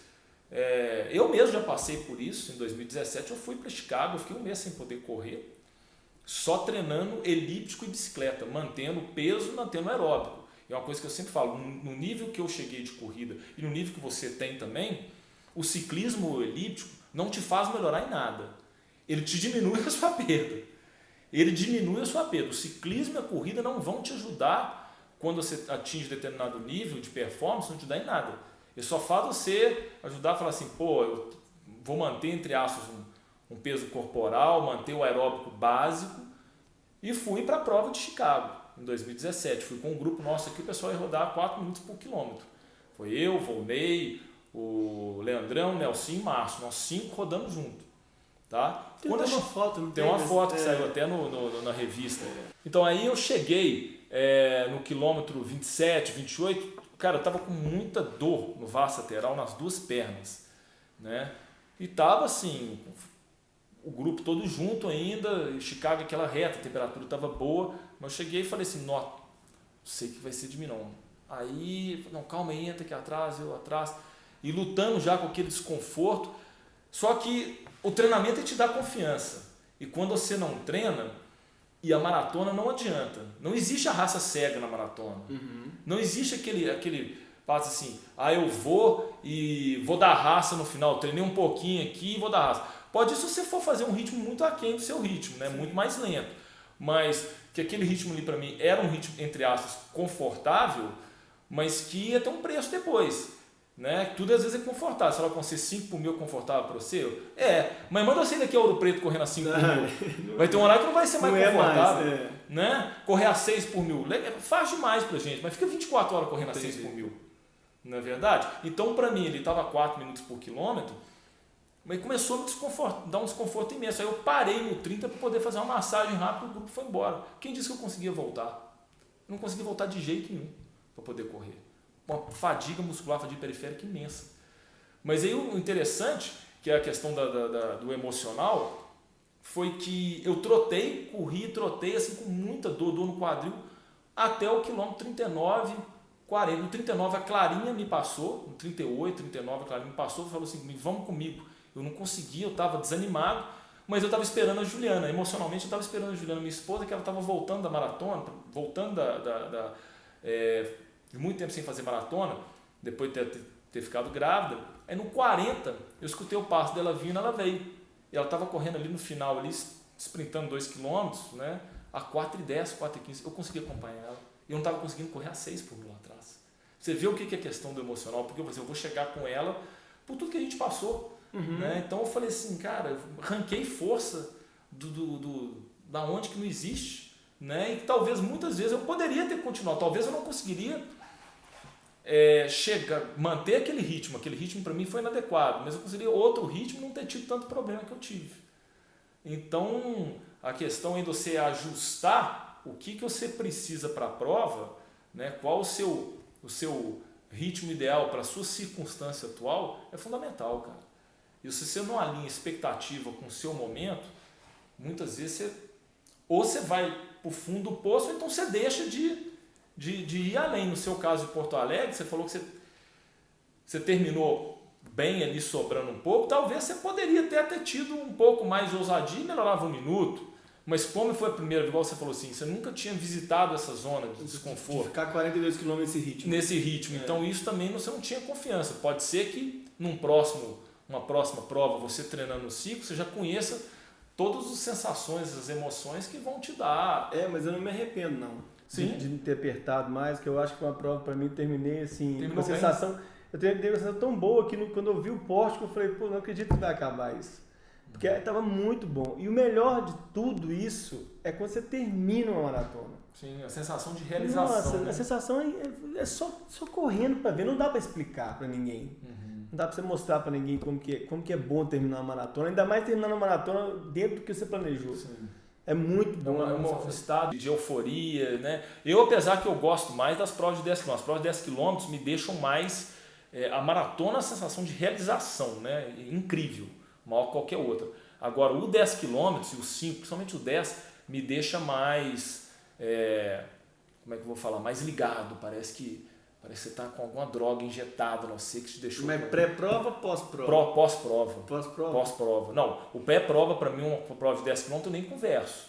eu mesmo já passei por isso. Em 2017 eu fui para Chicago, eu fiquei um mês sem poder correr, só treinando elíptico e bicicleta, mantendo peso, mantendo aeróbico. É uma coisa que eu sempre falo, no nível que eu cheguei de corrida e no nível que você tem também, o ciclismo elíptico não te faz melhorar em nada. Ele te diminui a sua perda. O ciclismo e a corrida não vão te ajudar quando você atinge determinado nível de performance, não te dá em nada. Ele só faz você ajudar a falar assim, pô, eu vou manter, entre aspas, um peso corporal, manter o aeróbico básico, e fui para a prova de Chicago, em 2017. Fui com um grupo nosso aqui, o pessoal ia rodar 4 minutos por quilômetro. Foi eu, o Volney, o Leandrão, o Nelson e o Márcio, nós 5 rodamos junto. Tá? Tem uma foto, não tem uma foto que saiu até na revista. Então aí eu cheguei no quilômetro 27, 28, cara, eu tava com muita dor no vasto lateral nas 2 pernas, né? E tava assim, o grupo todo junto ainda, em Chicago aquela reta, a temperatura tava boa, mas eu cheguei e falei assim, não sei que vai ser de mim não. Aí, não, calma aí, entra aqui atrás, eu atrás, e lutando já com aquele desconforto. Só que o treinamento te dá confiança. E quando você não treina, e a maratona não adianta. Não existe a raça cega na maratona. Uhum. Não existe aquele passo assim, eu vou dar raça no final, treinei um pouquinho aqui e vou dar raça. Pode isso se você for fazer um ritmo muito aquém do seu ritmo, né? Muito mais lento. Mas que aquele ritmo ali para mim era um ritmo, entre aspas, confortável, mas que ia ter um preço depois. Né? Tudo às vezes é confortável. Será que você 5 por mil é confortável para você? Mas manda eu sair daqui a Ouro Preto correndo a 5 por mil. Vai ter um horário que não vai ser mais confortável. Mais, né? Correr a 6 por mil. Faz demais pra gente, mas fica 24 horas correndo a 6 por mil. Não é verdade? Então, para mim, ele estava a 4 minutos por quilômetro, mas começou a dar um desconforto imenso. Aí eu parei no 30 para poder fazer uma massagem rápida e o grupo foi embora. Quem disse que eu conseguia voltar? Eu não conseguia voltar de jeito nenhum para poder correr. Uma fadiga muscular, fadiga periférica imensa. Mas aí o interessante, que é a questão do emocional, foi que eu trotei assim com muita dor no quadril, até o quilômetro 39, 40. No 39 a Clarinha me passou, no 38, 39 a Clarinha me passou e falou assim, vamos comigo. Eu não conseguia, eu estava desanimado, mas eu estava esperando a Juliana. Emocionalmente eu estava esperando a Juliana, minha esposa, que ela estava voltando da maratona, voltando de muito tempo sem fazer maratona, depois de ter ficado grávida. Aí no 40, eu escutei o passo dela vindo, ela veio. E ela estava correndo ali no final, ali, sprintando 2 km, né? A 4h10, 4h15, eu consegui acompanhar ela. E eu não estava conseguindo correr a 6 por mil lá atrás. Você vê o que é questão do emocional, porque eu vou chegar com ela por tudo que a gente passou. Uhum. Né? Então eu falei assim, cara, eu arranquei força da onde que não existe. Né? E talvez, muitas vezes, eu poderia ter continuado. Talvez eu não conseguiria manter aquele ritmo para mim foi inadequado, mas eu conseguiria outro ritmo e não ter tido tanto problema que eu tive. Então a questão é você ajustar o que você precisa para a prova, né? Qual o seu ritmo ideal para a sua circunstância atual é fundamental, cara. E se você não alinha expectativa com o seu momento, muitas vezes você vai para o fundo do poço, ou então você deixa de ir além. No seu caso de Porto Alegre, você falou que você terminou bem ali, sobrando um pouco. Talvez você poderia ter tido um pouco mais de ousadia e melhorava 1 minuto. Mas como foi a primeira, igual você falou assim, você nunca tinha visitado essa zona de desconforto. De ficar 42 km nesse ritmo. Então isso também você não tinha confiança. Pode ser que uma próxima prova, você treinando no ciclo, você já conheça todas as sensações, as emoções que vão te dar. Mas eu não me arrependo, não. Sim. De não ter apertado mais, que eu acho que foi uma prova para mim, terminei assim, Terminou com a sensação, eu tenho uma sensação tão boa que quando eu vi o pórtico, eu falei, pô, não acredito que vai acabar isso. Porque estava muito bom. E o melhor de tudo isso é quando você termina uma maratona. Sim, a sensação de realização. Nossa, né? a sensação é só correndo para ver. Não dá para explicar para ninguém. Não dá para você mostrar para ninguém como que é bom terminar uma maratona. Ainda mais terminar uma maratona dentro do que você planejou. Sim. É muito bom. É um estado de euforia, né? Eu, apesar que eu gosto mais das provas de 10 km. As provas de 10 km me deixam mais... a maratona é a sensação de realização, né? Incrível, maior que qualquer outra. Agora, o 10 km e o 5, principalmente o 10, me deixa mais... como é que eu vou falar? Mais ligado. Parece que você está com alguma droga injetada, não sei, que te deixou... Mas pré-prova ou pós-prova? Pós-prova. Pós-prova? Pós-prova. Não, o pré-prova, para mim, uma prova de 10 km, eu nem converso.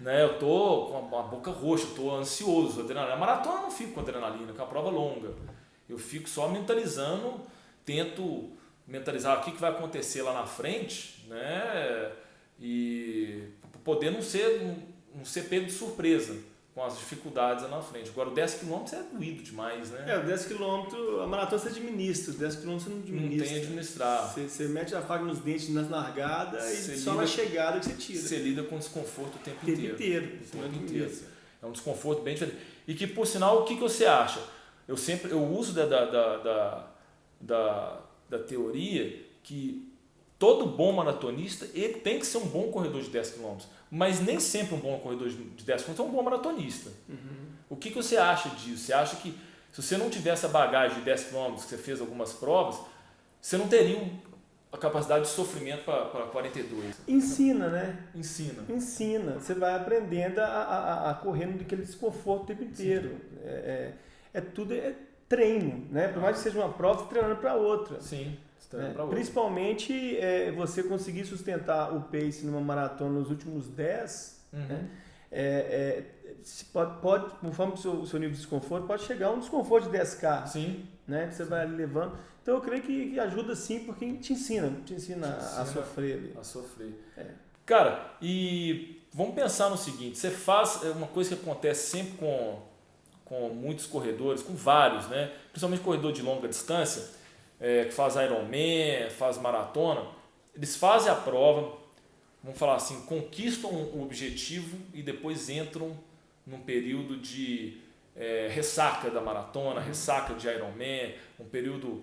Né? Eu tô com a boca roxa, eu tô ansioso. Adrenalina. A maratona eu não fico com adrenalina, que é uma prova longa. Eu fico só mentalizando, tento mentalizar o que vai acontecer lá na frente, né? E poder não ser pego de surpresa com as dificuldades lá na frente. Agora, o 10 km é doído demais, né? O 10 km, a maratona você administra, o 10 km você não administra. Não tem a administrar. Você mete a faca nos dentes nas largadas e só lida, na chegada que você tira. Você lida com desconforto o tempo inteiro. O tempo inteiro. É um desconforto bem diferente. E que, por sinal, o que você acha? Eu uso da teoria que todo bom maratonista ele tem que ser um bom corredor de 10 km, mas nem sempre um bom corredor de 10 km é um bom maratonista. O que você acha disso? Você acha que se você não tivesse a bagagem de 10 km, que você fez algumas provas, você não teria a capacidade de sofrimento para 42? Ensina, né? Ensina. Você vai aprendendo a correr naquele desconforto o tempo inteiro. Tudo treino, né? Por mais que seja uma prova, você treinando para outra. Sim, principalmente você conseguir sustentar o pace numa maratona nos últimos 10, né? Pode, conforme o seu nível de desconforto, pode chegar a um desconforto de 10K. Sim. Né? Que você vai levando. Então eu creio que ajuda sim, porque te ensina a sofrer ali. A sofrer. Cara, e vamos pensar no seguinte, você faz uma coisa que acontece sempre com muitos corredores, com vários, né? Principalmente corredor de longa distância, que faz Ironman, faz maratona, eles fazem a prova, vamos falar assim, conquistam o objetivo e depois entram num período de ressaca da maratona, ressaca de Ironman, um período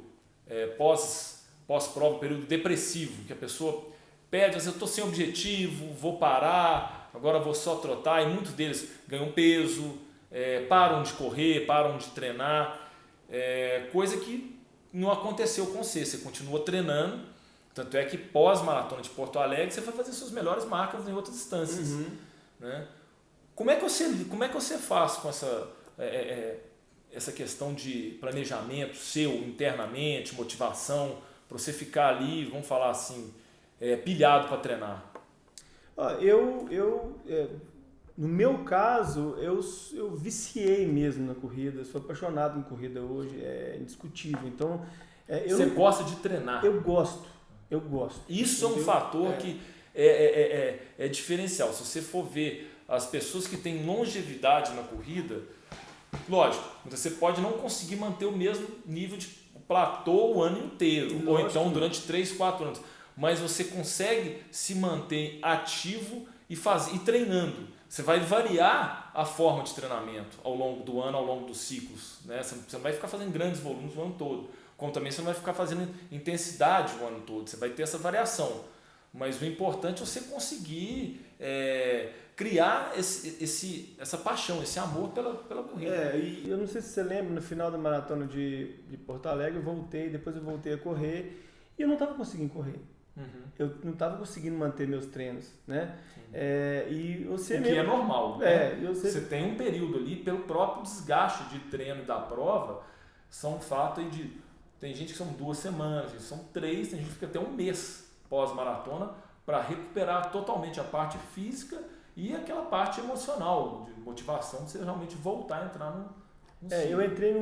pós-prova, um período depressivo, que a pessoa pede, eu estou sem objetivo, vou parar, agora vou só trotar, e muitos deles ganham peso, param de correr, param de treinar, coisa que não aconteceu com você continua treinando, tanto é que pós-maratona de Porto Alegre você vai fazer suas melhores marcas em outras distâncias. Né? Como é que você faz com essa questão de planejamento seu internamente, motivação, para você ficar ali, vamos falar assim, pilhado para treinar? No meu caso, eu viciei mesmo na corrida, sou apaixonado em corrida hoje, é indiscutível. Então, você gosta de treinar? Eu gosto. Isso é um fator que é diferencial. Se você for ver as pessoas que têm longevidade na corrida, lógico, você pode não conseguir manter o mesmo nível de platô o ano inteiro, ou então durante 3, 4 anos, mas você consegue se manter ativo e treinando. Você vai variar a forma de treinamento ao longo do ano, ao longo dos ciclos. Né? Você não vai ficar fazendo grandes volumes o ano todo, como também você não vai ficar fazendo intensidade o ano todo. Você vai ter essa variação. Mas o importante é você conseguir criar essa paixão, esse amor pela corrida. E eu não sei se você lembra, no final da maratona de Porto Alegre, depois eu voltei a correr e eu não estava conseguindo correr. Eu não estava conseguindo manter meus treinos, né? Que é normal. Você tem um período ali, pelo próprio desgaste de treino da prova, são fato de... Tem gente que são 2 semanas, são 3, tem gente que fica até um mês pós-maratona para recuperar totalmente a parte física e aquela parte emocional, de motivação, de você realmente voltar a entrar no eu entrei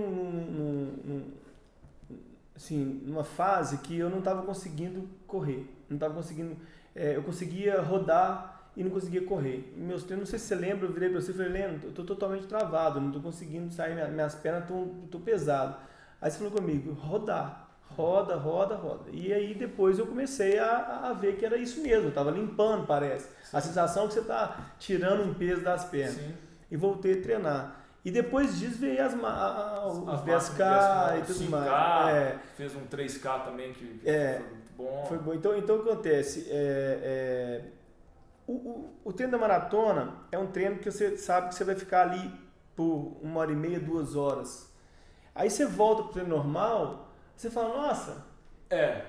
numa fase que eu não estava conseguindo correr, não estava conseguindo, eu conseguia rodar e não conseguia correr. Meus treinos, não sei se você lembra, eu virei para você e falei, Leno, eu estou totalmente travado, não estou conseguindo sair, minhas pernas estão pesado. Aí você falou comigo, rodar, Roda, roda, roda. E aí depois eu comecei a ver que era isso mesmo, eu estava limpando, parece. Sim. A sensação é que você está tirando um peso das pernas. Sim. E voltei a treinar. E depois disso veio os 10K e tudo mais. Fez um 3K também que foi muito bom. Foi bom. Então o que acontece? O treino da maratona é um treino que você sabe que você vai ficar ali por 1h30, 2 horas. Aí você volta pro treino normal, você fala, nossa,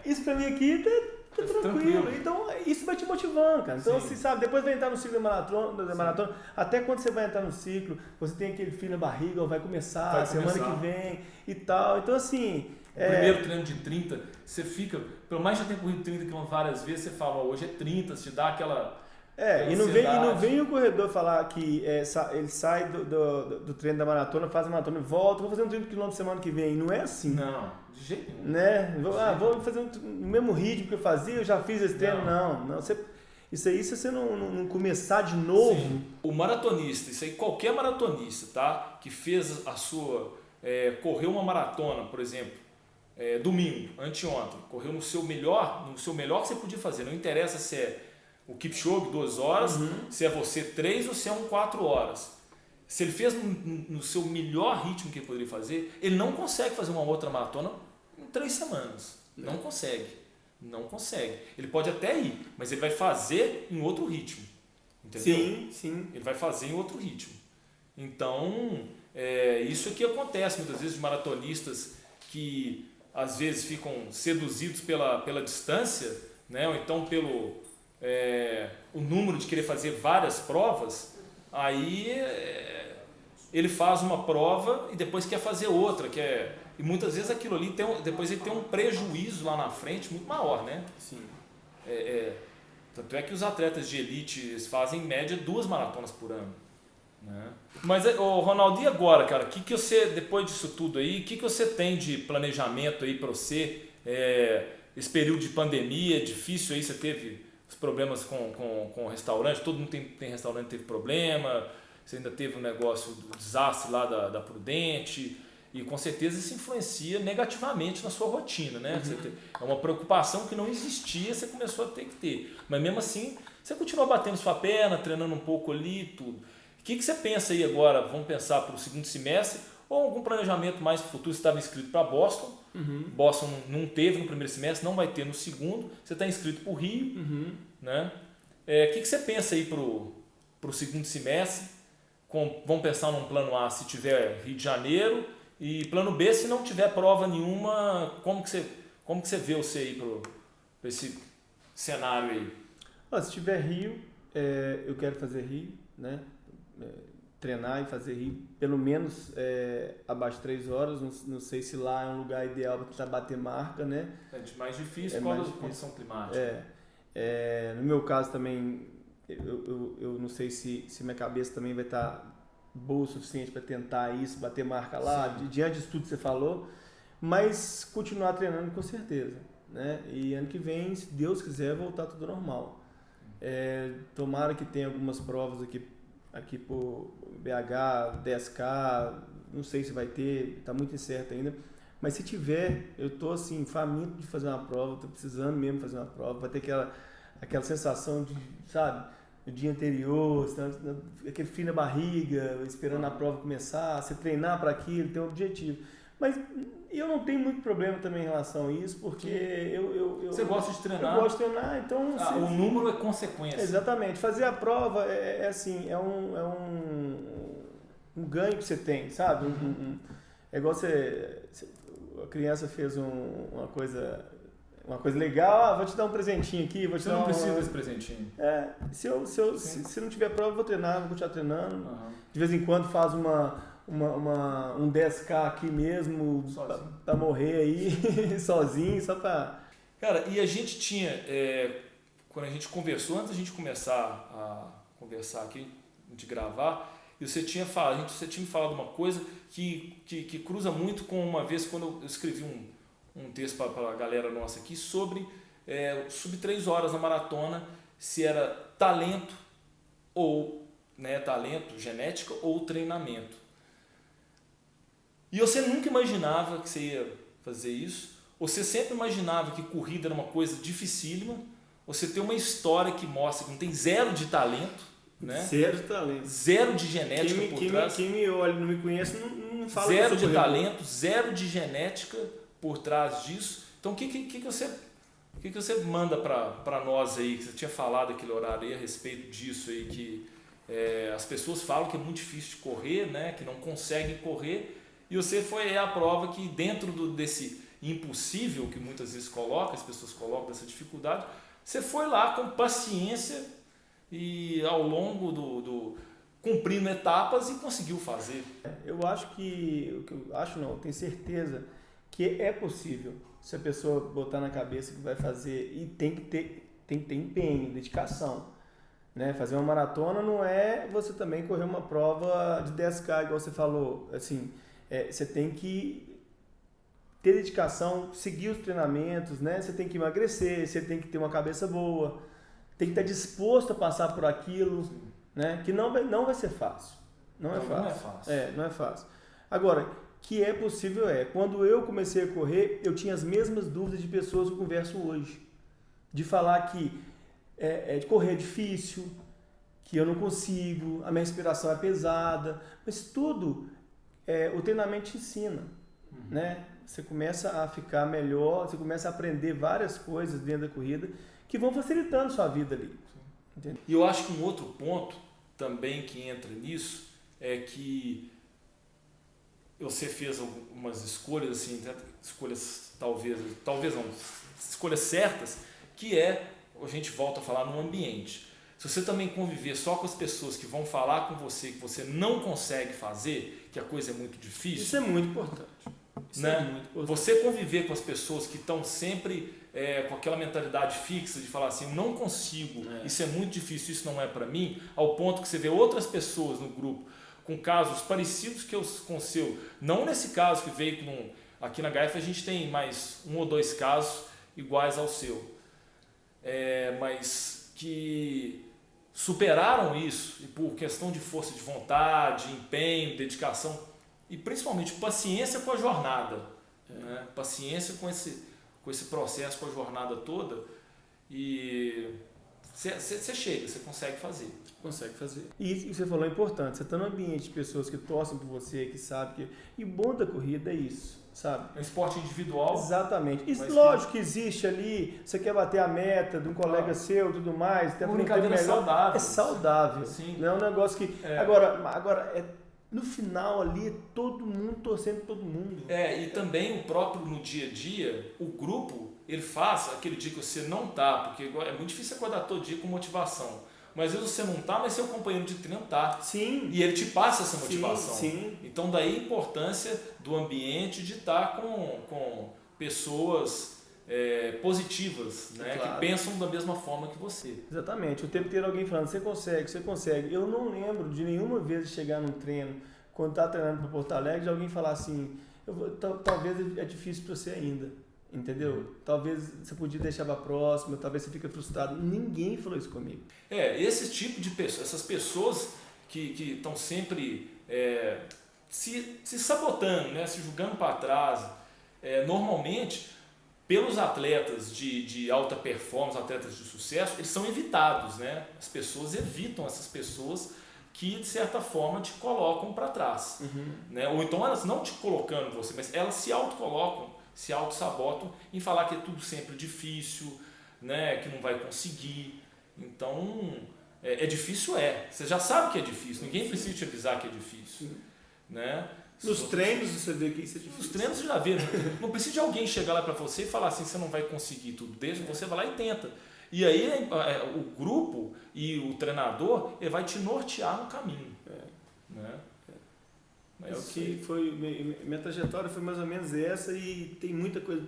isso pra mim aqui tá tranquilo. Então isso vai te motivando, cara. Então você sabe, depois vai entrar no ciclo da maratona, até quando você vai entrar no ciclo, você tem aquele frio na barriga, vai começar semana que vem e tal. Então assim... O primeiro treino de 30, você fica, pelo mais que já tenha corrido 30 km várias vezes, você fala, hoje é 30, você te dá aquela... E não vem o corredor falar que ele sai do treino da maratona, faz a maratona e volta, vou fazer um 30 km semana que vem. Não é assim. Não, de jeito nenhum. Né? Vou fazer no mesmo ritmo que eu fazia, eu já fiz esse treino. Não. Isso aí, se você não começar de novo... Sim. O maratonista, isso aí qualquer maratonista, tá? Que fez a sua... correu uma maratona, por exemplo, domingo, anteontem, correu no seu melhor que você podia fazer. Não interessa se é o Kipchoge 2 horas, se é você 3 ou se é 4 horas. Se ele fez no seu melhor ritmo que ele poderia fazer, ele não consegue fazer uma outra maratona em 3 semanas. Não consegue. Ele pode até ir, mas ele vai fazer em outro ritmo. Entendeu? Sim. Ele vai fazer em outro ritmo. Então, isso que acontece muitas vezes de maratonistas que às vezes ficam seduzidos pela distância, né? Ou então pelo o número de querer fazer várias provas, aí ele faz uma prova e depois quer fazer outra, e muitas vezes aquilo ali depois ele tem um prejuízo lá na frente muito maior, né? Sim. Tanto é que os atletas de elite eles fazem em média 2 maratonas por ano, né? Mas, Ronaldo, e agora, cara? Que você, depois disso tudo aí, o que você tem de planejamento aí para você? Esse período de pandemia difícil aí, você teve os problemas com o restaurante, todo mundo tem restaurante, teve problema, você ainda teve um negócio do desastre lá da Prudente, e com certeza isso influencia negativamente na sua rotina, né? É uma preocupação que não existia, você começou a ter que ter, mas mesmo assim você continua batendo sua perna, treinando um pouco ali e tudo. O que você pensa aí agora? Vamos pensar para o segundo semestre ou algum planejamento mais futuro? Você estava inscrito para Boston, Boston não teve no primeiro semestre, não vai ter no segundo, você está inscrito para o Rio, né? O que você pensa aí para o segundo semestre? Vamos pensar num plano A se tiver Rio de Janeiro e plano B se não tiver prova nenhuma, como que você vê você aí para esse cenário aí? Se tiver Rio, eu quero fazer Rio, né? Treinar e fazer Rio pelo menos abaixo de 3 horas, não sei se lá é um lugar ideal para tentar bater marca, né? Mais difícil por causa da condição climática. No meu caso também, eu não sei se minha cabeça também vai estar boa o suficiente para tentar isso, bater marca lá, diante disso tudo que você falou, mas continuar treinando com certeza, né? E ano que vem, se Deus quiser, voltar tudo normal. Tomara que tenha algumas provas aqui por BH, 10K, não sei se vai ter, está muito incerto ainda, mas se tiver, eu estou assim, faminto de fazer uma prova, estou precisando mesmo fazer uma prova, vai ter aquela sensação de, sabe, do dia anterior, aquele frio na barriga, esperando a prova começar, você treinar para aquilo, ter um objetivo. Mas eu não tenho muito problema também em relação a isso, porque você gosta de treinar. Eu gosto de treinar, então... o número é consequência. Exatamente. Fazer a prova assim, é um ganho que você tem, sabe? É igual a criança fez uma coisa legal, vou te dar um presentinho aqui, Você não precisa desse presentinho. Se não tiver prova, eu vou treinar, vou continuar treinando. De vez em quando faz um 10K aqui mesmo, pra morrer aí, sozinho, só pra... Cara, e a gente tinha, quando a gente conversou, antes da gente começar a conversar aqui, de gravar, e você tinha me falado uma coisa que cruza muito com uma vez quando eu escrevi um texto para a galera nossa aqui sobre sub 3 horas na maratona, se era talento ou talento, genética ou treinamento. E você nunca imaginava que você ia fazer isso, Você sempre imaginava que corrida era uma coisa dificílima, você tem uma história que mostra que não tem zero de talento, né? Zero de talento. Zero de genética por trás. Quem me olha e não me conhece não fala zero de talento, zero de genética por trás disso. Então o que você manda para nós aí, que você tinha falado aquele horário aí a respeito disso aí, que as pessoas falam que é muito difícil de correr, né? Que não conseguem correr, e você foi a prova que dentro desse impossível que muitas vezes as pessoas colocam dessa dificuldade, você foi lá com paciência e ao longo cumprindo etapas e conseguiu fazer. Eu acho eu tenho certeza que é possível se a pessoa botar na cabeça que vai fazer, e tem que ter empenho, dedicação. Né? Fazer uma maratona não é você também correr uma prova de 10K, igual você falou. Assim, você tem que ter dedicação, seguir os treinamentos, né? Você tem que emagrecer, você tem que ter uma cabeça boa, tem que estar disposto a passar por aquilo, né? Que não vai ser fácil. Não é fácil. Não é fácil. Agora, que é possível quando eu comecei a correr, eu tinha as mesmas dúvidas de pessoas que eu converso hoje. De falar que de correr é difícil, que eu não consigo, a minha respiração é pesada, mas tudo o treinamento te ensina, né? Você começa a ficar melhor, você começa a aprender várias coisas dentro da corrida que vão facilitando sua vida ali. Entendeu? E eu acho que um outro ponto também que entra nisso é que você fez algumas escolhas, assim, escolhas talvez não, escolhas certas, que a gente volta a falar no ambiente. Se você também conviver só com as pessoas que vão falar com você que você não consegue fazer, que a coisa é muito difícil. Isso é muito importante. Né? Você conviver com as pessoas que estão sempre com aquela mentalidade fixa de falar assim, eu não consigo, isso é muito difícil, isso não é para mim, ao ponto que você vê outras pessoas no grupo com casos parecidos com o seu, não nesse caso que veio aqui na HF a gente tem mais 1 ou 2 casos iguais ao seu, mas que superaram isso e por questão de força de vontade, empenho, dedicação e principalmente paciência com a jornada, né? Paciência com esse processo, com a jornada toda, e você chega, você consegue fazer. Consegue fazer. E você falou importante, você está num ambiente de pessoas que torcem por você, que sabem que... E o bom da corrida é isso, sabe? É um esporte individual. Exatamente. Isso, lógico que existe ali, você quer bater a meta de um colega seu e tudo mais. Uma brincadeira saudável. É saudável. Sim. Não é um negócio que... Agora no final ali, todo mundo torcendo por todo mundo. E também o próprio no dia a dia, o grupo, ele faz aquele dia que você não tá, porque é muito difícil acordar todo dia com motivação. Mas às vezes você não tá, mas seu companheiro de treino tá. Sim. E ele te passa essa motivação. Sim. Então daí a importância do ambiente de estar com pessoas positivas, né? Claro. Que pensam da mesma forma que você. Exatamente. O tempo inteiro alguém falando, você consegue. Eu não lembro de nenhuma vez de chegar num treino, quando tá treinando para Porto Alegre, de alguém falar assim, talvez é difícil para você ainda. Entendeu? Talvez você podia deixar para a próxima, talvez você fique frustrado. Ninguém falou isso comigo. Esse tipo de pessoas, essas pessoas que estão sempre se sabotando, né? Se julgando para trás, normalmente, pelos atletas de alta performance, atletas de sucesso, eles são evitados, né? As pessoas evitam essas pessoas que, de certa forma, te colocam para trás. Né? Ou então elas não te colocando você, mas elas se autocolocam, se auto-sabotam em falar que é tudo sempre difícil, né? Que não vai conseguir. Então, difícil Você já sabe que é difícil, ninguém precisa te avisar que é difícil. Né? Nos treinos você vê que isso é difícil. Nos treinos você já vê, não precisa de alguém chegar lá para você e falar assim, você não vai conseguir tudo, você vai lá e tenta. E aí o grupo e o treinador ele vai te nortear no caminho. Né? Mas o que foi, minha trajetória foi mais ou menos essa e tem muita coisa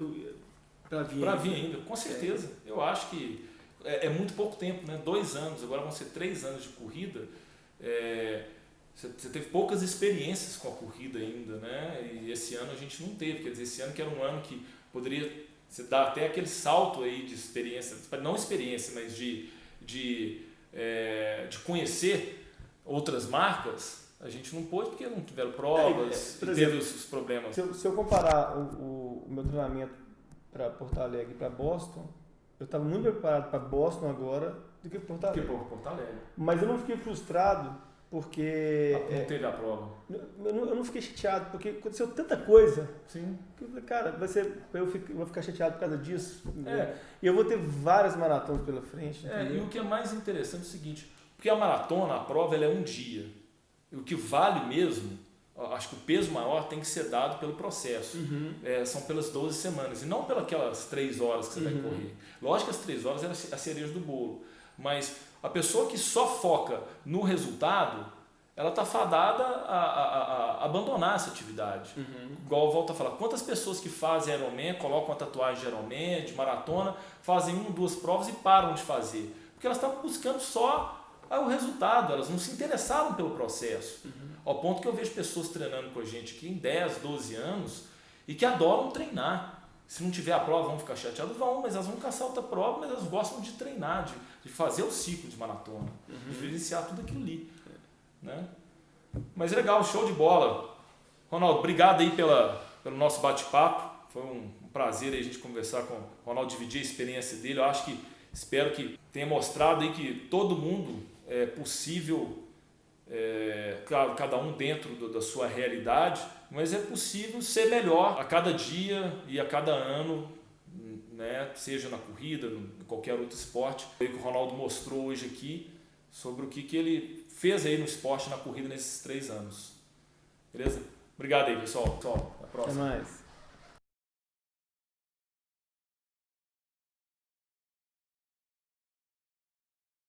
para vir. Para vir ainda, com certeza. Eu acho que é muito pouco tempo, né? 2 anos, agora vão ser 3 anos de corrida. Você teve poucas experiências com a corrida ainda, né? E esse ano a gente não teve, quer dizer, esse ano que era um ano que poderia você dar até aquele salto aí de experiência, não experiência, mas de conhecer outras marcas. A gente não pôde porque não tiveram provas, por exemplo, teve os problemas. Se eu comparar o meu treinamento para Porto Alegre e para Boston, eu estava muito preparado para Boston agora do que Porto Alegre. Porto Alegre. Mas eu não fiquei frustrado porque... Não teve a prova. Eu não fiquei chateado porque aconteceu tanta coisa. Sim. Que eu falei, cara, eu vou ficar chateado por causa disso. E eu vou ter várias maratonas pela frente. E o que é mais interessante é o seguinte, porque a maratona, a prova, ela é um dia. E o que vale mesmo, acho que o peso maior tem que ser dado pelo processo. São pelas 12 semanas e não pelas 3 horas que você vai correr. Lógico que as 3 horas é a cereja do bolo, mas a pessoa que só foca no resultado, ela está fadada a abandonar essa atividade. Igual eu volto a falar, quantas pessoas que fazem Ironman, colocam a tatuagem de Ironman, de maratona, fazem 1, 2 provas e param de fazer? Porque elas estavam buscando só o resultado, elas não se interessaram pelo processo. Ao ponto que eu vejo pessoas treinando com a gente aqui em 10, 12 anos e que adoram treinar. Se não tiver a prova, vão ficar chateados? Vão, mas elas vão caçar outra prova, mas elas gostam de treinar, de fazer o ciclo de maratona, de vivenciar tudo aquilo ali. Né? Mas é legal, show de bola. Ronaldo, obrigado aí pelo nosso bate-papo. Foi um prazer aí a gente conversar com o Ronaldo, dividir a experiência dele. Eu espero que tenha mostrado aí que todo mundo é possível, claro, cada um dentro da sua realidade, mas é possível ser melhor a cada dia e a cada ano, né? Seja na corrida, em qualquer outro esporte. O que o Ronaldo mostrou hoje aqui sobre o que ele fez aí no esporte, na corrida nesses 3 anos. Beleza? Obrigado aí, pessoal. Até a próxima. Até mais.